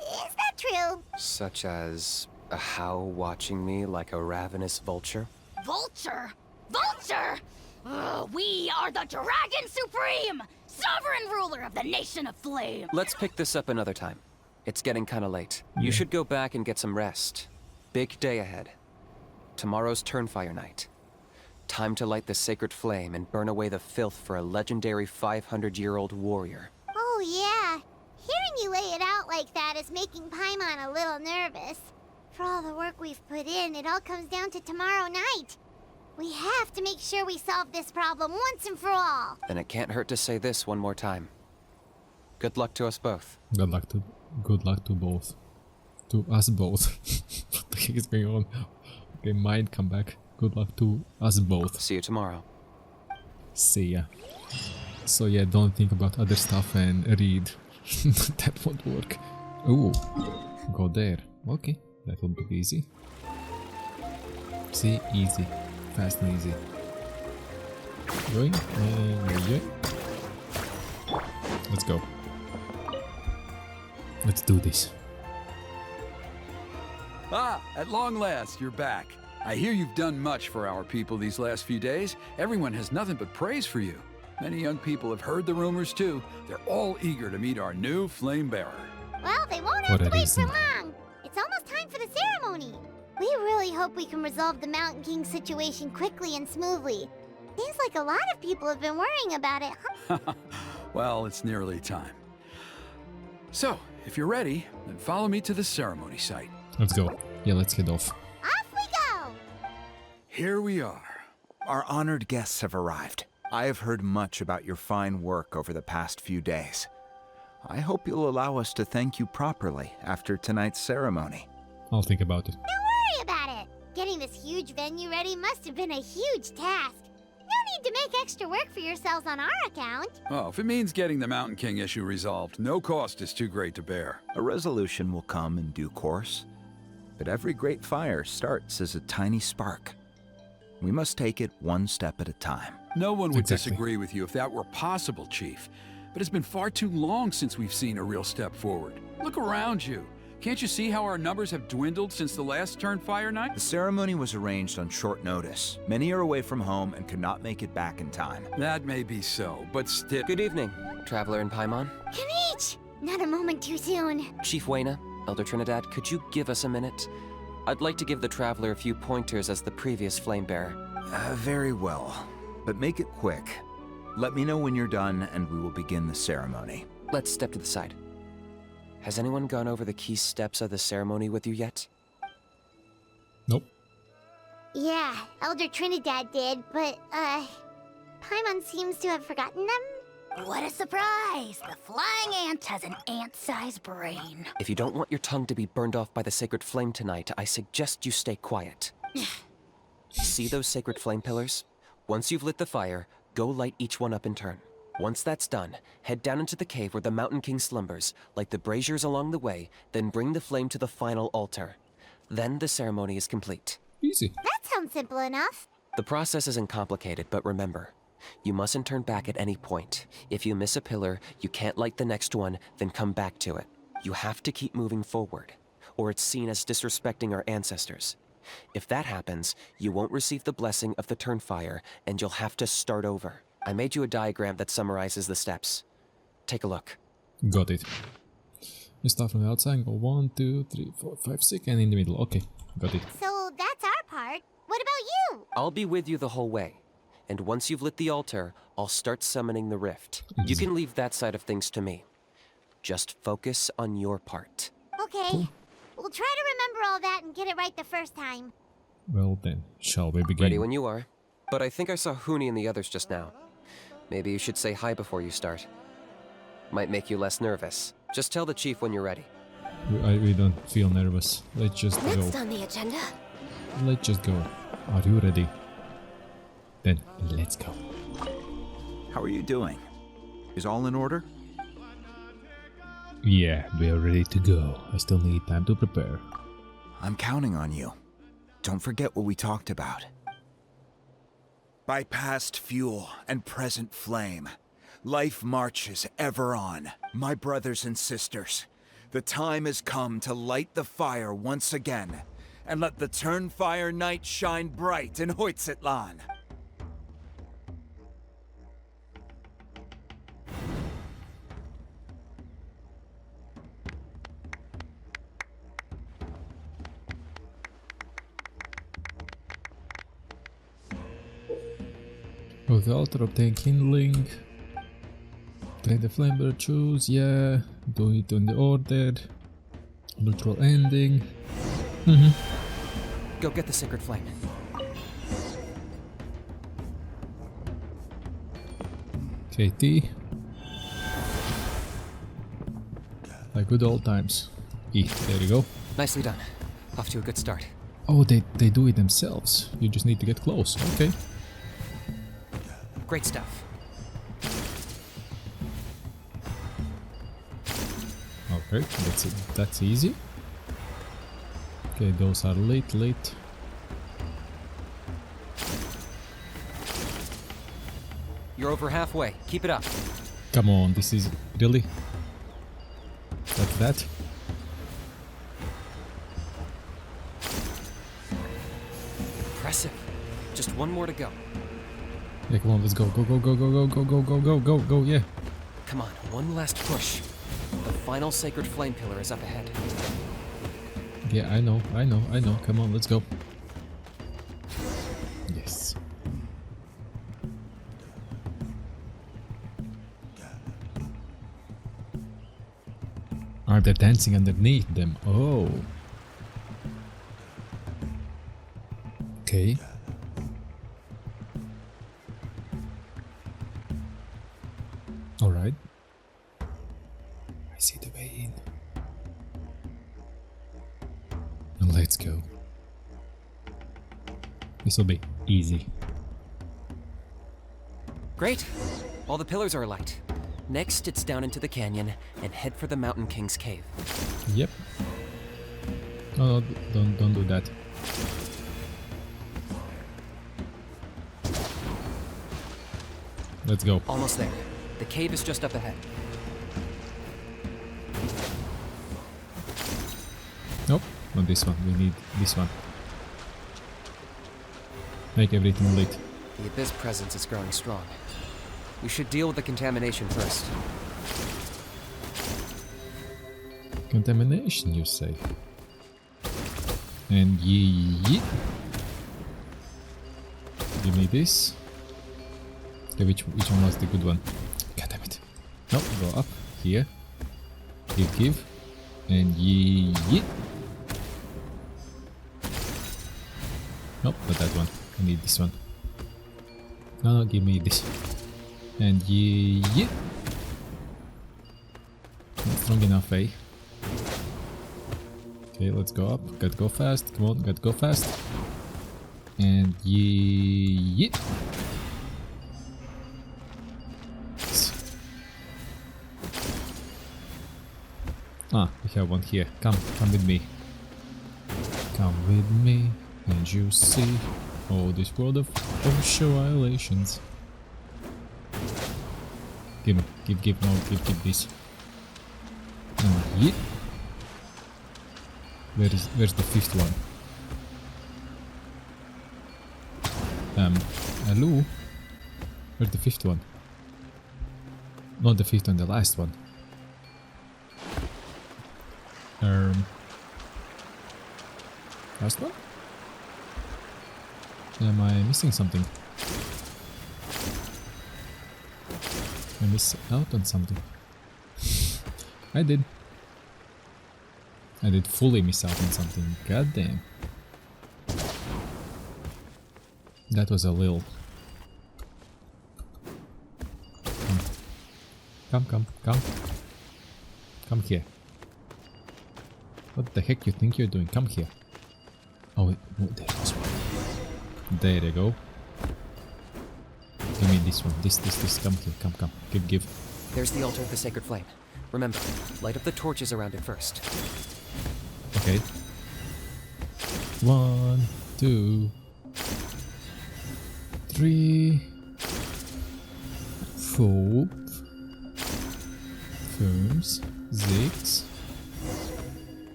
Is that true? Such as a how watching me like a ravenous vulture. Vulture? Vulture? We are the Dragon Supreme, sovereign ruler of the Nation of Flame. Let's pick this up another time. It's getting kinda late. You should go back and get some rest. Big day ahead. Tomorrow's Turnfire night. Time to light the sacred flame and burn away the filth for a legendary 500-year-old warrior. Oh yeah. Hearing you lay it out like that is making Paimon a little nervous. For all the work we've put in, it all comes down to tomorrow night. We have to make sure we solve this problem once and for all. Then it can't hurt to say this one more time. Good luck to us both. Good luck to both. To us both. What the heck is going on? Okay, mind come back. Good luck to us both. See you tomorrow. See ya. So yeah, don't think about other stuff and read. That won't work. Ooh, go there. Okay, that will be easy. See, easy. Fast and easy. Going and yeah. Let's go. Let's do this. Ah, at long last, you're back. I hear you've done much for our people these last few days. Everyone has nothing but praise for you. Many young people have heard the rumors too. They're all eager to meet our new flame bearer. Well, they won't have to wait for long. It's almost time for the ceremony. We really hope we can resolve the Mountain King situation quickly and smoothly. Seems like a lot of people have been worrying about it, huh? Well, it's nearly time. So, if you're ready, then follow me to the ceremony site. Let's go. Yeah, let's head off. Off we go! Here we are. Our honored guests have arrived. I have heard much about your fine work over the past few days. I hope you'll allow us to thank you properly after tonight's ceremony. I'll think about it. Don't worry about it. Getting this huge venue ready must have been a huge task. No need to make extra work for yourselves on our account. Oh, if it means getting the Mountain King issue resolved, no cost is too great to bear. A resolution will come in due course, but every great fire starts as a tiny spark. We must take it one step at a time. No one would Exactly. disagree with you if that were possible, Chief. But it's been far too long since we've seen a real step forward. Look around you. Can't you see how our numbers have dwindled since the last Turnfire night? The ceremony was arranged on short notice. Many are away from home and could not make it back in time. That may be so, but still... Good evening, Traveler and Paimon. Kanichi! Not a moment too soon. Chief Wayna, Elder Trinidad, could you give us a minute? I'd like to give the Traveler a few pointers as the previous Flame Bearer. Very well, but make it quick. Let me know when you're done and we will begin the ceremony. Let's step to the side. Has anyone gone over the key steps of the ceremony with you yet? Nope. Yeah, Elder Trinidad did, but, Paimon seems to have forgotten them. What a surprise! The flying ant has an ant-sized brain. If you don't want your tongue to be burned off by the sacred flame tonight, I suggest you stay quiet. See those sacred flame pillars? Once you've lit the fire, go light each one up in turn. Once that's done, head down into the cave where the Mountain King slumbers, light the braziers along the way, then bring the flame to the final altar. Then the ceremony is complete. Easy. That sounds simple enough. The process isn't complicated, but remember, you mustn't turn back at any point. If you miss a pillar, you can't light the next one, then come back to it. You have to keep moving forward, or it's seen as disrespecting our ancestors. If that happens, you won't receive the blessing of the Turnfire, and you'll have to start over. I made you a diagram that summarizes the steps. Take a look. Got it. You start from the outside and go 1, 2, 3, 4, 5, 6, and in the middle. Okay, got it. So that's our part. What about you? I'll be with you the whole way. And once you've lit the altar, I'll start summoning the rift. You can leave that side of things to me. Just focus on your part. Okay. We'll try to remember all that and get it right the first time. Well then, shall we begin? Ready when you are. But I think I saw Huni and the others just now. Maybe you should say hi before you start. Might make you less nervous. Just tell the chief when you're ready. We don't feel nervous. Let's just Next go. on the agenda. Let's just go. Are you ready? Then let's go. How are you doing? Is all in order? Yeah, we are ready to go. I still need time to prepare. I'm counting on you. Don't forget what we talked about. By past fuel and present flame, life marches ever on. My brothers and sisters, the time has come to light the fire once again, and let the Turnfire night shine bright in Hoytzitlan. With the altar, obtain kindling. Train the flamber, choose, yeah. Do it in the order. Ritual ending. Go get the sacred flame. KT. Like good old times. There you go. Nicely done. Off to a good start. Oh, they do it themselves. You just need to get close. Okay. Great stuff. Okay, that's it. That's easy. Okay, those are late. You're over halfway. Keep it up. Come on, this is really like that. Impressive. Just one more to go. Yeah, come on, let's go, go, yeah. Come on, one last push. The final sacred flame pillar is up ahead. Yeah, I know. Come on, let's go. Yes. Are they dancing underneath them? Oh. Okay. All right. I see the way in. And let's go. This will be easy. Great. All the pillars are alight. Next, it's down into the canyon and head for the Mountain King's cave. Yep. Oh, don't do that. Let's go. Almost there. The cave is just up ahead. Nope, not this one. We need this one. Make everything lit. The Abyss presence is growing strong. We should deal with the contamination first. Contamination, you say? And yeet. Give me this. Okay, which one was the good one? God damn it. No, go up. Here. Give. And yeet. Nope, not that one. I need this one. No, give me this. And yeet. Not strong enough, eh? Okay, let's go up. Gotta go fast. Come on, gotta go fast. And yeet. Ah, we have one here. Come with me. Come with me, and you see all this world of violations. Give this. And yeet. Where's the fifth one? Hello? Where's the fifth one? Not the fifth one, the last one. Last one? Am I missing something? I miss out on something. I did fully miss out on something. God damn. That was a little. Come. Come here. What the heck you think you're doing? Come here. Oh, wait. Oh, there was one. There you go. Give me this one. This. Come here. Come. Give. There's the altar of the sacred flame. Remember, light up the torches around it first. Okay. 1, 2, 3, 4, 5, 6.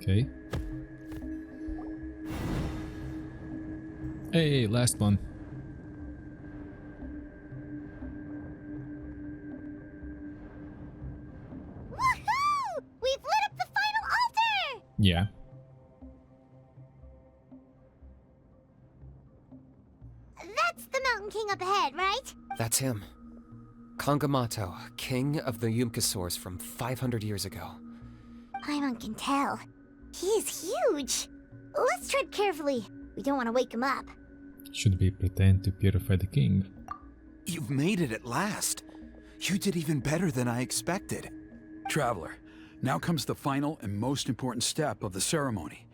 Okay. Hey, last one. Woohoo! We've lit up the final altar! Yeah. That's the Mountain King up ahead, right? That's him. Kangamato, king of the Yumkasaurs from 500 years ago. Paimon can tell. He is huge. Let's tread carefully. We don't want to wake him up. Should we pretend to purify the king? You've made it at last. You did even better than I expected. Traveler, now comes the final and most important step of the ceremony.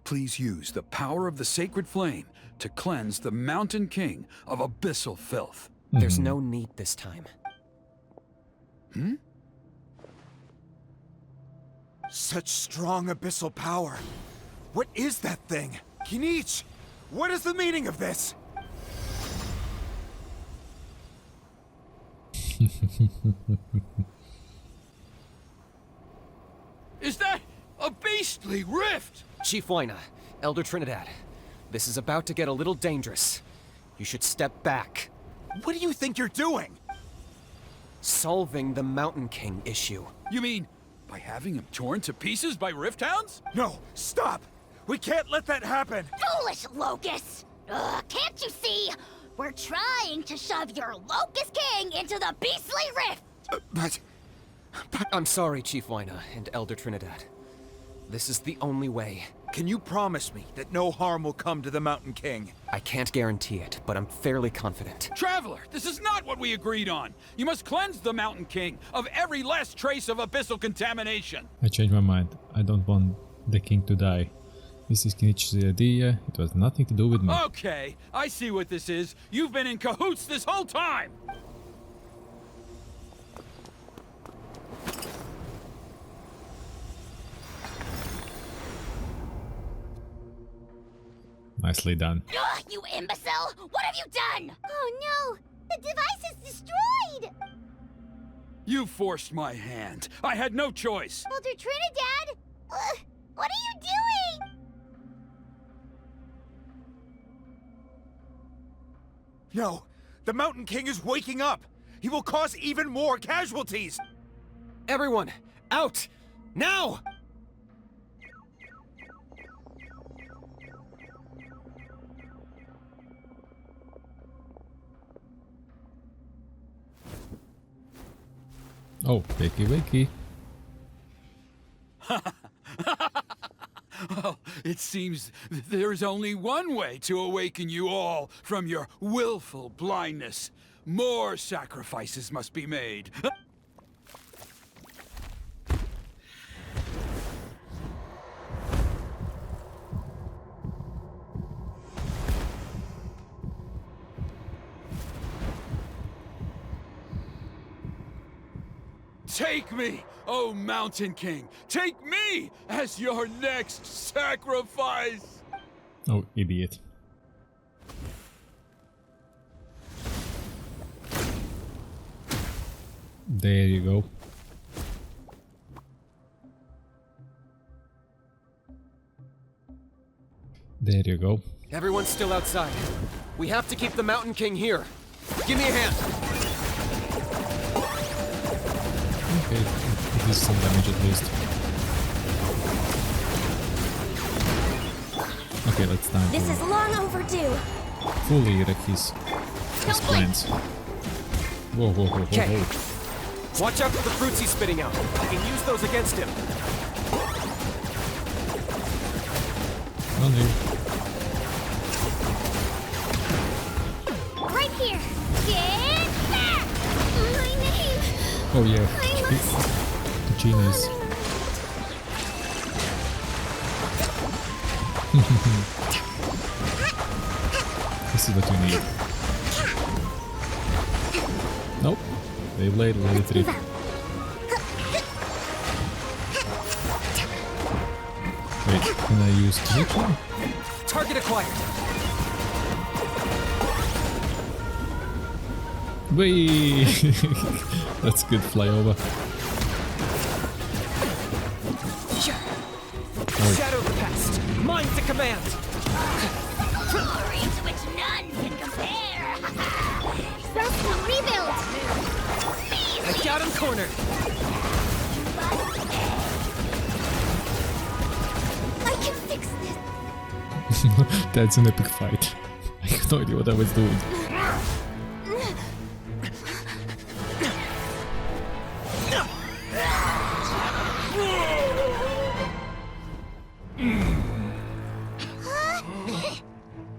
Please use the power of the sacred flame to cleanse the Mountain King of abyssal filth. There's no need this time. Such strong abyssal power. What is that thing? Kinich, what is the meaning of this? Is that a beastly rift? Chief Waina, Elder Trinidad, this is about to get a little dangerous. You should step back. What do you think you're doing? Solving the Mountain King issue. You mean By having him torn to pieces by Rift Hounds? No, stop! We can't let that happen! Foolish Locust! Can't you see? We're trying to shove your Locust King into the beastly rift! But I'm sorry, Chief Wyna and Elder Trinidad. This is the only way. Can you promise me that no harm will come to the Mountain King? I can't guarantee it, but I'm fairly confident. Traveler, this is not what we agreed on. You must cleanse the Mountain King of every last trace of abyssal contamination. I changed my mind. I don't want the king to die. This is Kenichi's idea. It was nothing to do with me. Okay, I see what this is. You've been in cahoots this whole time! Nicely done. Ugh, you imbecile! What have you done? Oh no! The device is destroyed! You forced my hand. I had no choice. Elder Trinidad! What are you doing? No, the Mountain King is waking up! He will cause even more casualties! Everyone, out! Now! Oh, wakey wakey. Oh, it seems there is only one way to awaken you all from your willful blindness. More sacrifices must be made. Take me, O Mountain King! Take me as your next sacrifice! Oh, idiot. There you go. There you go. Everyone's still outside. We have to keep the Mountain King here. Give me a hand. Okay, at least some damage at least. Okay, let's time This is long overdue. fully wreck his plans. Whoa, whoa, whoa, whoa, Okay. whoa. Watch out for the fruits he's spitting out. I can use those against him. On you. Right here! Get back! My name! Oh yeah. Genius. This is what you need. Nope. They laid let it rip. Wait, can I use Twitch now? Target acquired. Whee! That's good flyover. Shadow the past. Mine to command. Glory to which none can compare! First to rebuild! I got him cornered. I can fix this! That's an epic fight. I have no idea what I was doing.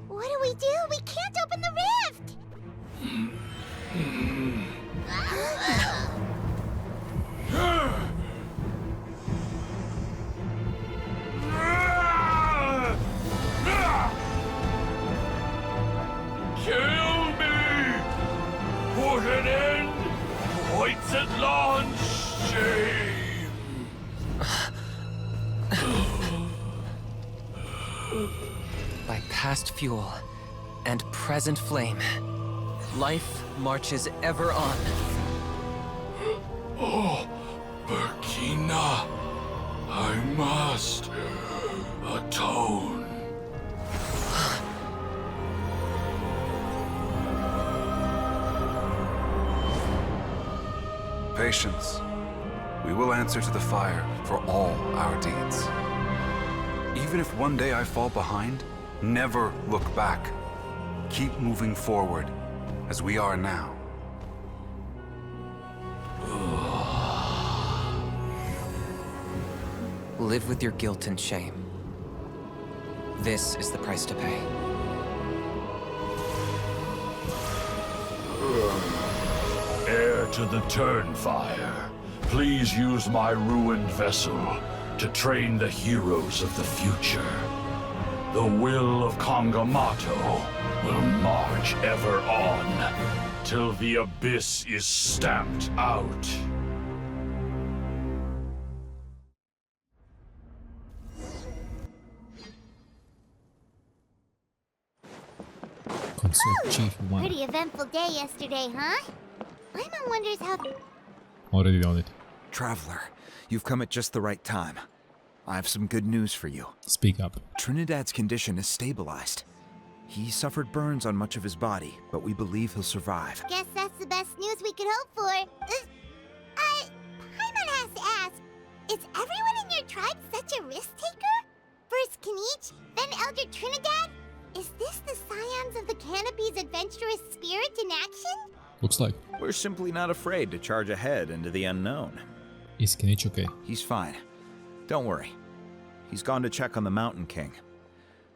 What do we do? We can't open the rift! Kill me! Put an end to White Natlan's shame! By past fuel and present flame, life marches ever on. Oh, Burkina, I must atone. Patience. We will answer to the fire for all our deeds. Even if one day I fall behind, never look back. Keep moving forward, as we are now. Live with your guilt and shame. This is the price to pay. Heir to the Turnfire, please use my ruined vessel to train the heroes of the future. The will of Kongamato will march ever on, till the abyss is stamped out. Consult Chief 1. Pretty eventful day yesterday, huh? Paimon wonders how... Already done it. Traveler, you've come at just the right time. I have some good news for you. Speak up. Trinidad's condition is stabilized. He suffered burns on much of his body, but we believe he'll survive. Guess that's the best news we could hope for. Paimon has to ask, is everyone in your tribe such a risk-taker? First Kinich, then Elder Trinidad? Is this the scions of the Canopy's adventurous spirit in action? Looks like. We're simply not afraid to charge ahead into the unknown. Is Kinich okay? He's fine. Don't worry. He's gone to check on the Mountain King.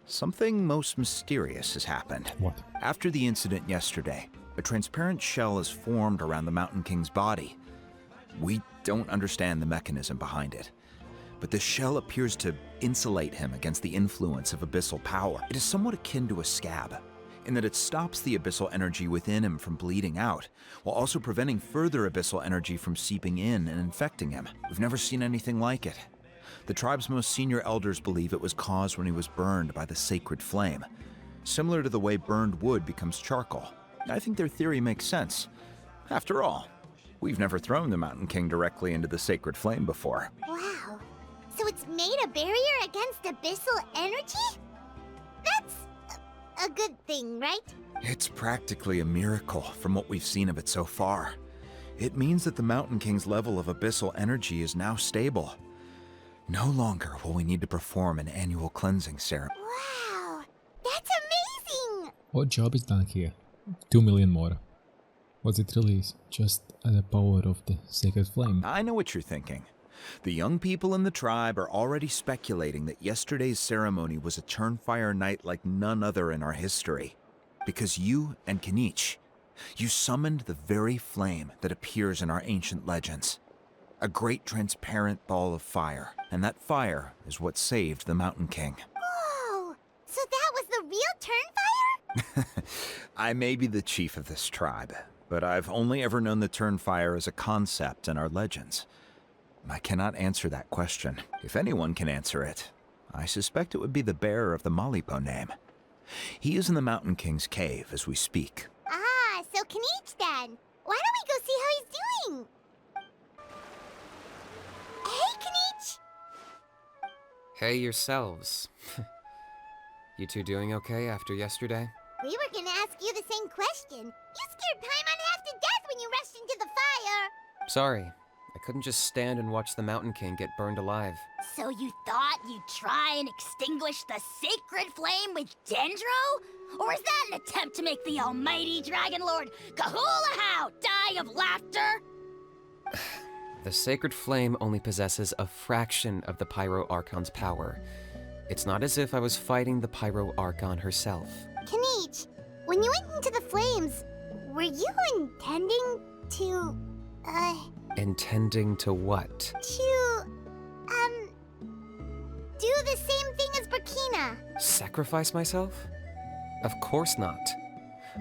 Something most mysterious has happened. What? After the incident yesterday, a transparent shell has formed around the Mountain King's body. We don't understand the mechanism behind it, but the shell appears to insulate him against the influence of abyssal power. It is somewhat akin to a scab, in that it stops the abyssal energy within him from bleeding out, while also preventing further abyssal energy from seeping in and infecting him. We've never seen anything like it. The tribe's most senior elders believe it was caused when he was burned by the sacred flame, similar to the way burned wood becomes charcoal. I think their theory makes sense. After all, we've never thrown the Mountain King directly into the sacred flame before. Wow. So it's made a barrier against abyssal energy? That's a good thing, right? It's practically a miracle from what we've seen of it so far. It means that the Mountain King's level of abyssal energy is now stable. No longer will we need to perform an annual cleansing ceremony. Wow, that's amazing! What job is done here? 2 million more. Was it really just the power of the sacred flame? I know what you're thinking. The young people in the tribe are already speculating that yesterday's ceremony was a Turnfire night like none other in our history. Because you and Kinich, you summoned the very flame that appears in our ancient legends. A great transparent ball of fire, and that fire is what saved the Mountain King. Whoa! So that was the real Turnfire? I may be the chief of this tribe, but I've only ever known the Turnfire as a concept in our legends. I cannot answer that question. If anyone can answer it, I suspect it would be the bearer of the Malipo name. He is in the Mountain King's cave as we speak. Ah, so Kinich then. Why don't we go see how he's doing? Hey, Kinich! Hey yourselves. You two doing okay after yesterday? We were gonna ask you the same question. You scared Paimon half to death when you rushed into the fire. Sorry, I couldn't just stand and watch the Mountain King get burned alive. So you thought you'd try and extinguish the sacred flame with Dendro? Or is that an attempt to make the almighty Dragon Lord Kahulahow die of laughter? The sacred flame only possesses a fraction of the Pyro Archon's power. It's not as if I was fighting the Pyro Archon herself. Kinich, when you went into the flames, were you intending to, Intending to what? to, do the same thing as Burkina? Sacrifice myself? Of course not.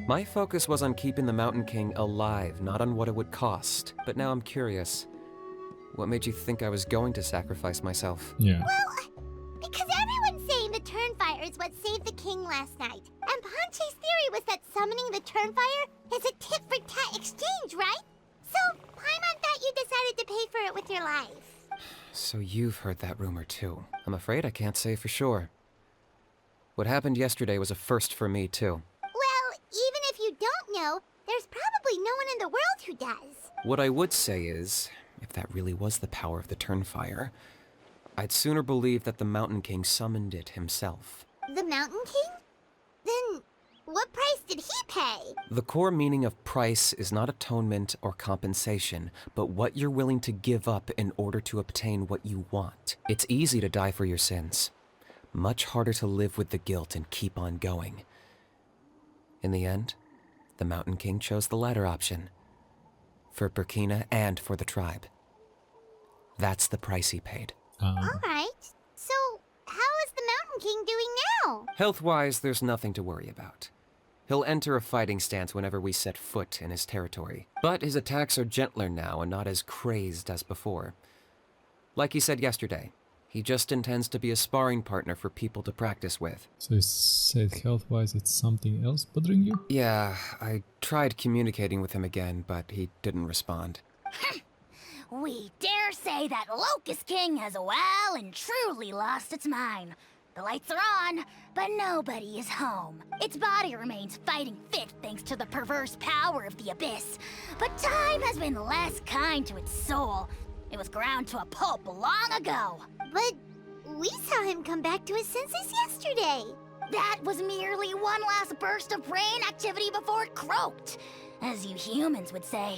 My focus was on keeping the Mountain King alive, not on what it would cost. But now I'm curious. What made you think I was going to sacrifice myself? Yeah. Well, because everyone's saying the Turnfire is what saved the king last night. And Ponche's theory was that summoning the Turnfire is a tit-for-tat exchange, right? So, Paimon thought you decided to pay for it with your life. So you've heard that rumor too. I'm afraid I can't say for sure. What happened yesterday was a first for me too. Well, even if you don't know, there's probably no one in the world who does. What I would say is, if that really was the power of the Turnfire, I'd sooner believe that the Mountain King summoned it himself. The Mountain King? Then what price did he pay? The core meaning of price is not atonement or compensation, but what you're willing to give up in order to obtain what you want. It's easy to die for your sins. Much harder to live with the guilt and keep on going. In the end, the Mountain King chose the latter option. For Burkina and for the tribe. That's the price he paid. Alright. So, how is the Mountain King doing now? Health-wise, there's nothing to worry about. He'll enter a fighting stance whenever we set foot in his territory. But his attacks are gentler now and not as crazed as before. Like he said yesterday, he just intends to be a sparring partner for people to practice with. So you said health-wise it's something else bothering you? Yeah, I tried communicating with him again, but he didn't respond. We dare say that Locust King has well and truly lost its mind. The lights are on, but nobody is home. Its body remains fighting fit thanks to the perverse power of the Abyss. But time has been less kind to its soul. It was ground to a pulp long ago. But we saw him come back to his senses yesterday. That was merely one last burst of brain activity before it croaked. As you humans would say,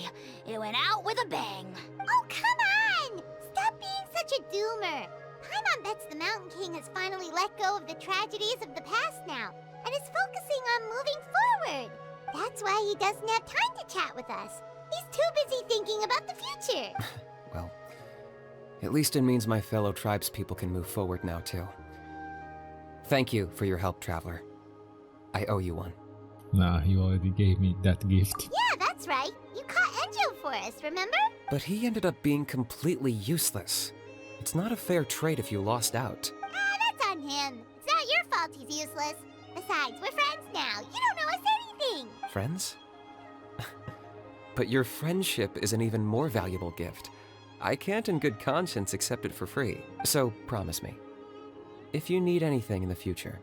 it went out with a bang. Oh, come on! Stop being such a doomer. Paimon bets the Mountain King has finally let go of the tragedies of the past now, and is focusing on moving forward. That's why he doesn't have time to chat with us. He's too busy thinking about the future. Well, at least it means my fellow tribespeople can move forward now, too. Thank you for your help, Traveler. I owe you one. Nah, you already gave me that gift. Yeah, that's right. You caught Enjo for us, remember? But he ended up being completely useless. It's not a fair trade if you lost out. That's on him. It's not your fault he's useless. Besides, we're friends now. You don't know us anything. Friends? But your friendship is an even more valuable gift. I can't in good conscience accept it for free. So promise me, if you need anything in the future,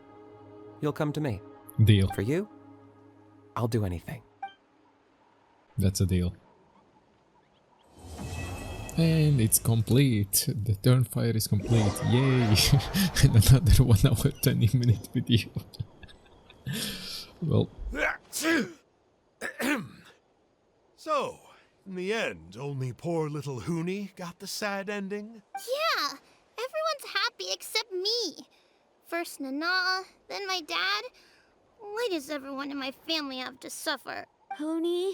you'll come to me. Deal. For you, I'll do anything. That's a deal. And it's complete. The Turnfire is complete. Yay! And another 1 hour 20 minute video. Well. So, in the end, only poor little Huni got the sad ending? Yeah, everyone's happy except me. First Nana, then my dad. Why does everyone in my family have to suffer? Huni,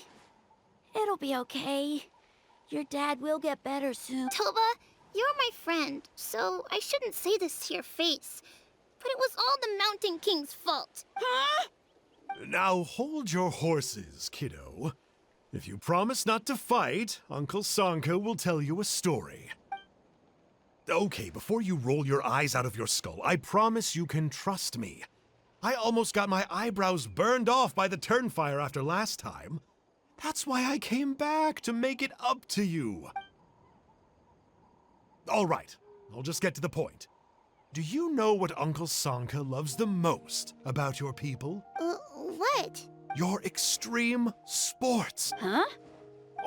it'll be okay. Your dad will get better soon. Toba, you're my friend, so I shouldn't say this to your face. But it was all the Mountain King's fault. Huh? Now hold your horses, kiddo. If you promise not to fight, Uncle Sanka will tell you a story. Okay, before you roll your eyes out of your skull, I promise you can trust me. I almost got my eyebrows burned off by the Turnfire after last time. That's why I came back, to make it up to you. All right, I'll just get to the point. Do you know what Uncle Sanka loves the most about your people? What? Your extreme sports. Huh?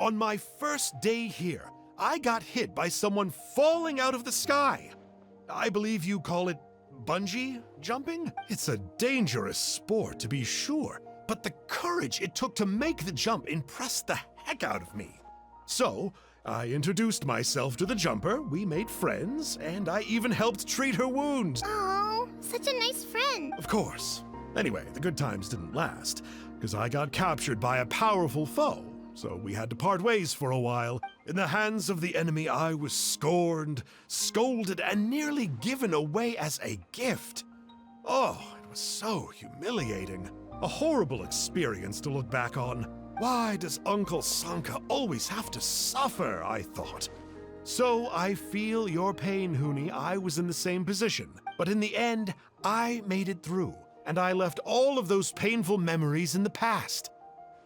On my first day here, I got hit by someone falling out of the sky. I believe you call it bungee jumping? It's a dangerous sport, to be sure, but the courage it took to make the jump impressed the heck out of me. So, I introduced myself to the jumper, we made friends, and I even helped treat her wound. Oh, such a nice friend. Of course. Anyway, the good times didn't last, because I got captured by a powerful foe, so we had to part ways for a while. In the hands of the enemy, I was scorned, scolded, and nearly given away as a gift. Oh, it was so humiliating. A horrible experience to look back on. Why does Uncle Sanka always have to suffer, I thought. So I feel your pain, Huni. I was in the same position. But in the end, I made it through, and I left all of those painful memories in the past.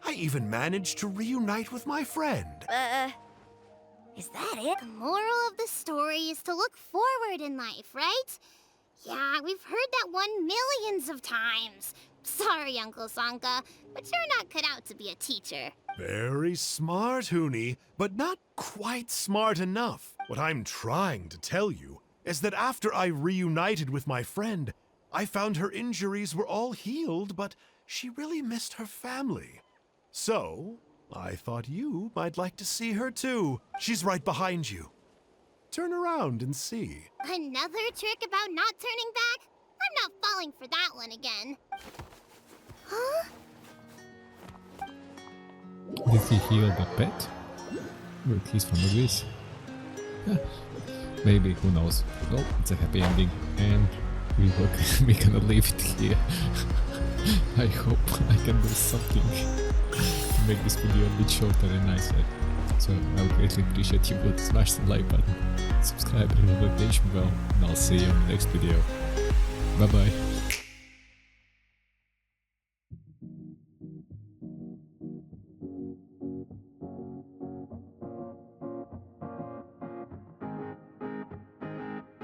I even managed to reunite with my friend. Is that it? The moral of the story is to look forward in life, right? Yeah, we've heard that one millions of times. Sorry, Uncle Sanka, but you're not cut out to be a teacher. Very smart, Hoonie, but not quite smart enough. What I'm trying to tell you is that after I reunited with my friend, I found her injuries were all healed, but she really missed her family. So, I thought you might like to see her too. She's right behind you. Turn around and see. Another trick about not turning back? I'm not falling for that one again. Huh? Did he heal the pet? Or at least from the abyss? Yeah. Maybe, who knows. Well, it's a happy ending, and we're gonna leave it here. I hope I can do something to make this video a bit shorter and nicer. So I would greatly appreciate you would smash the like button, subscribe and the notification bell, and I'll see you in the next video. Bye bye.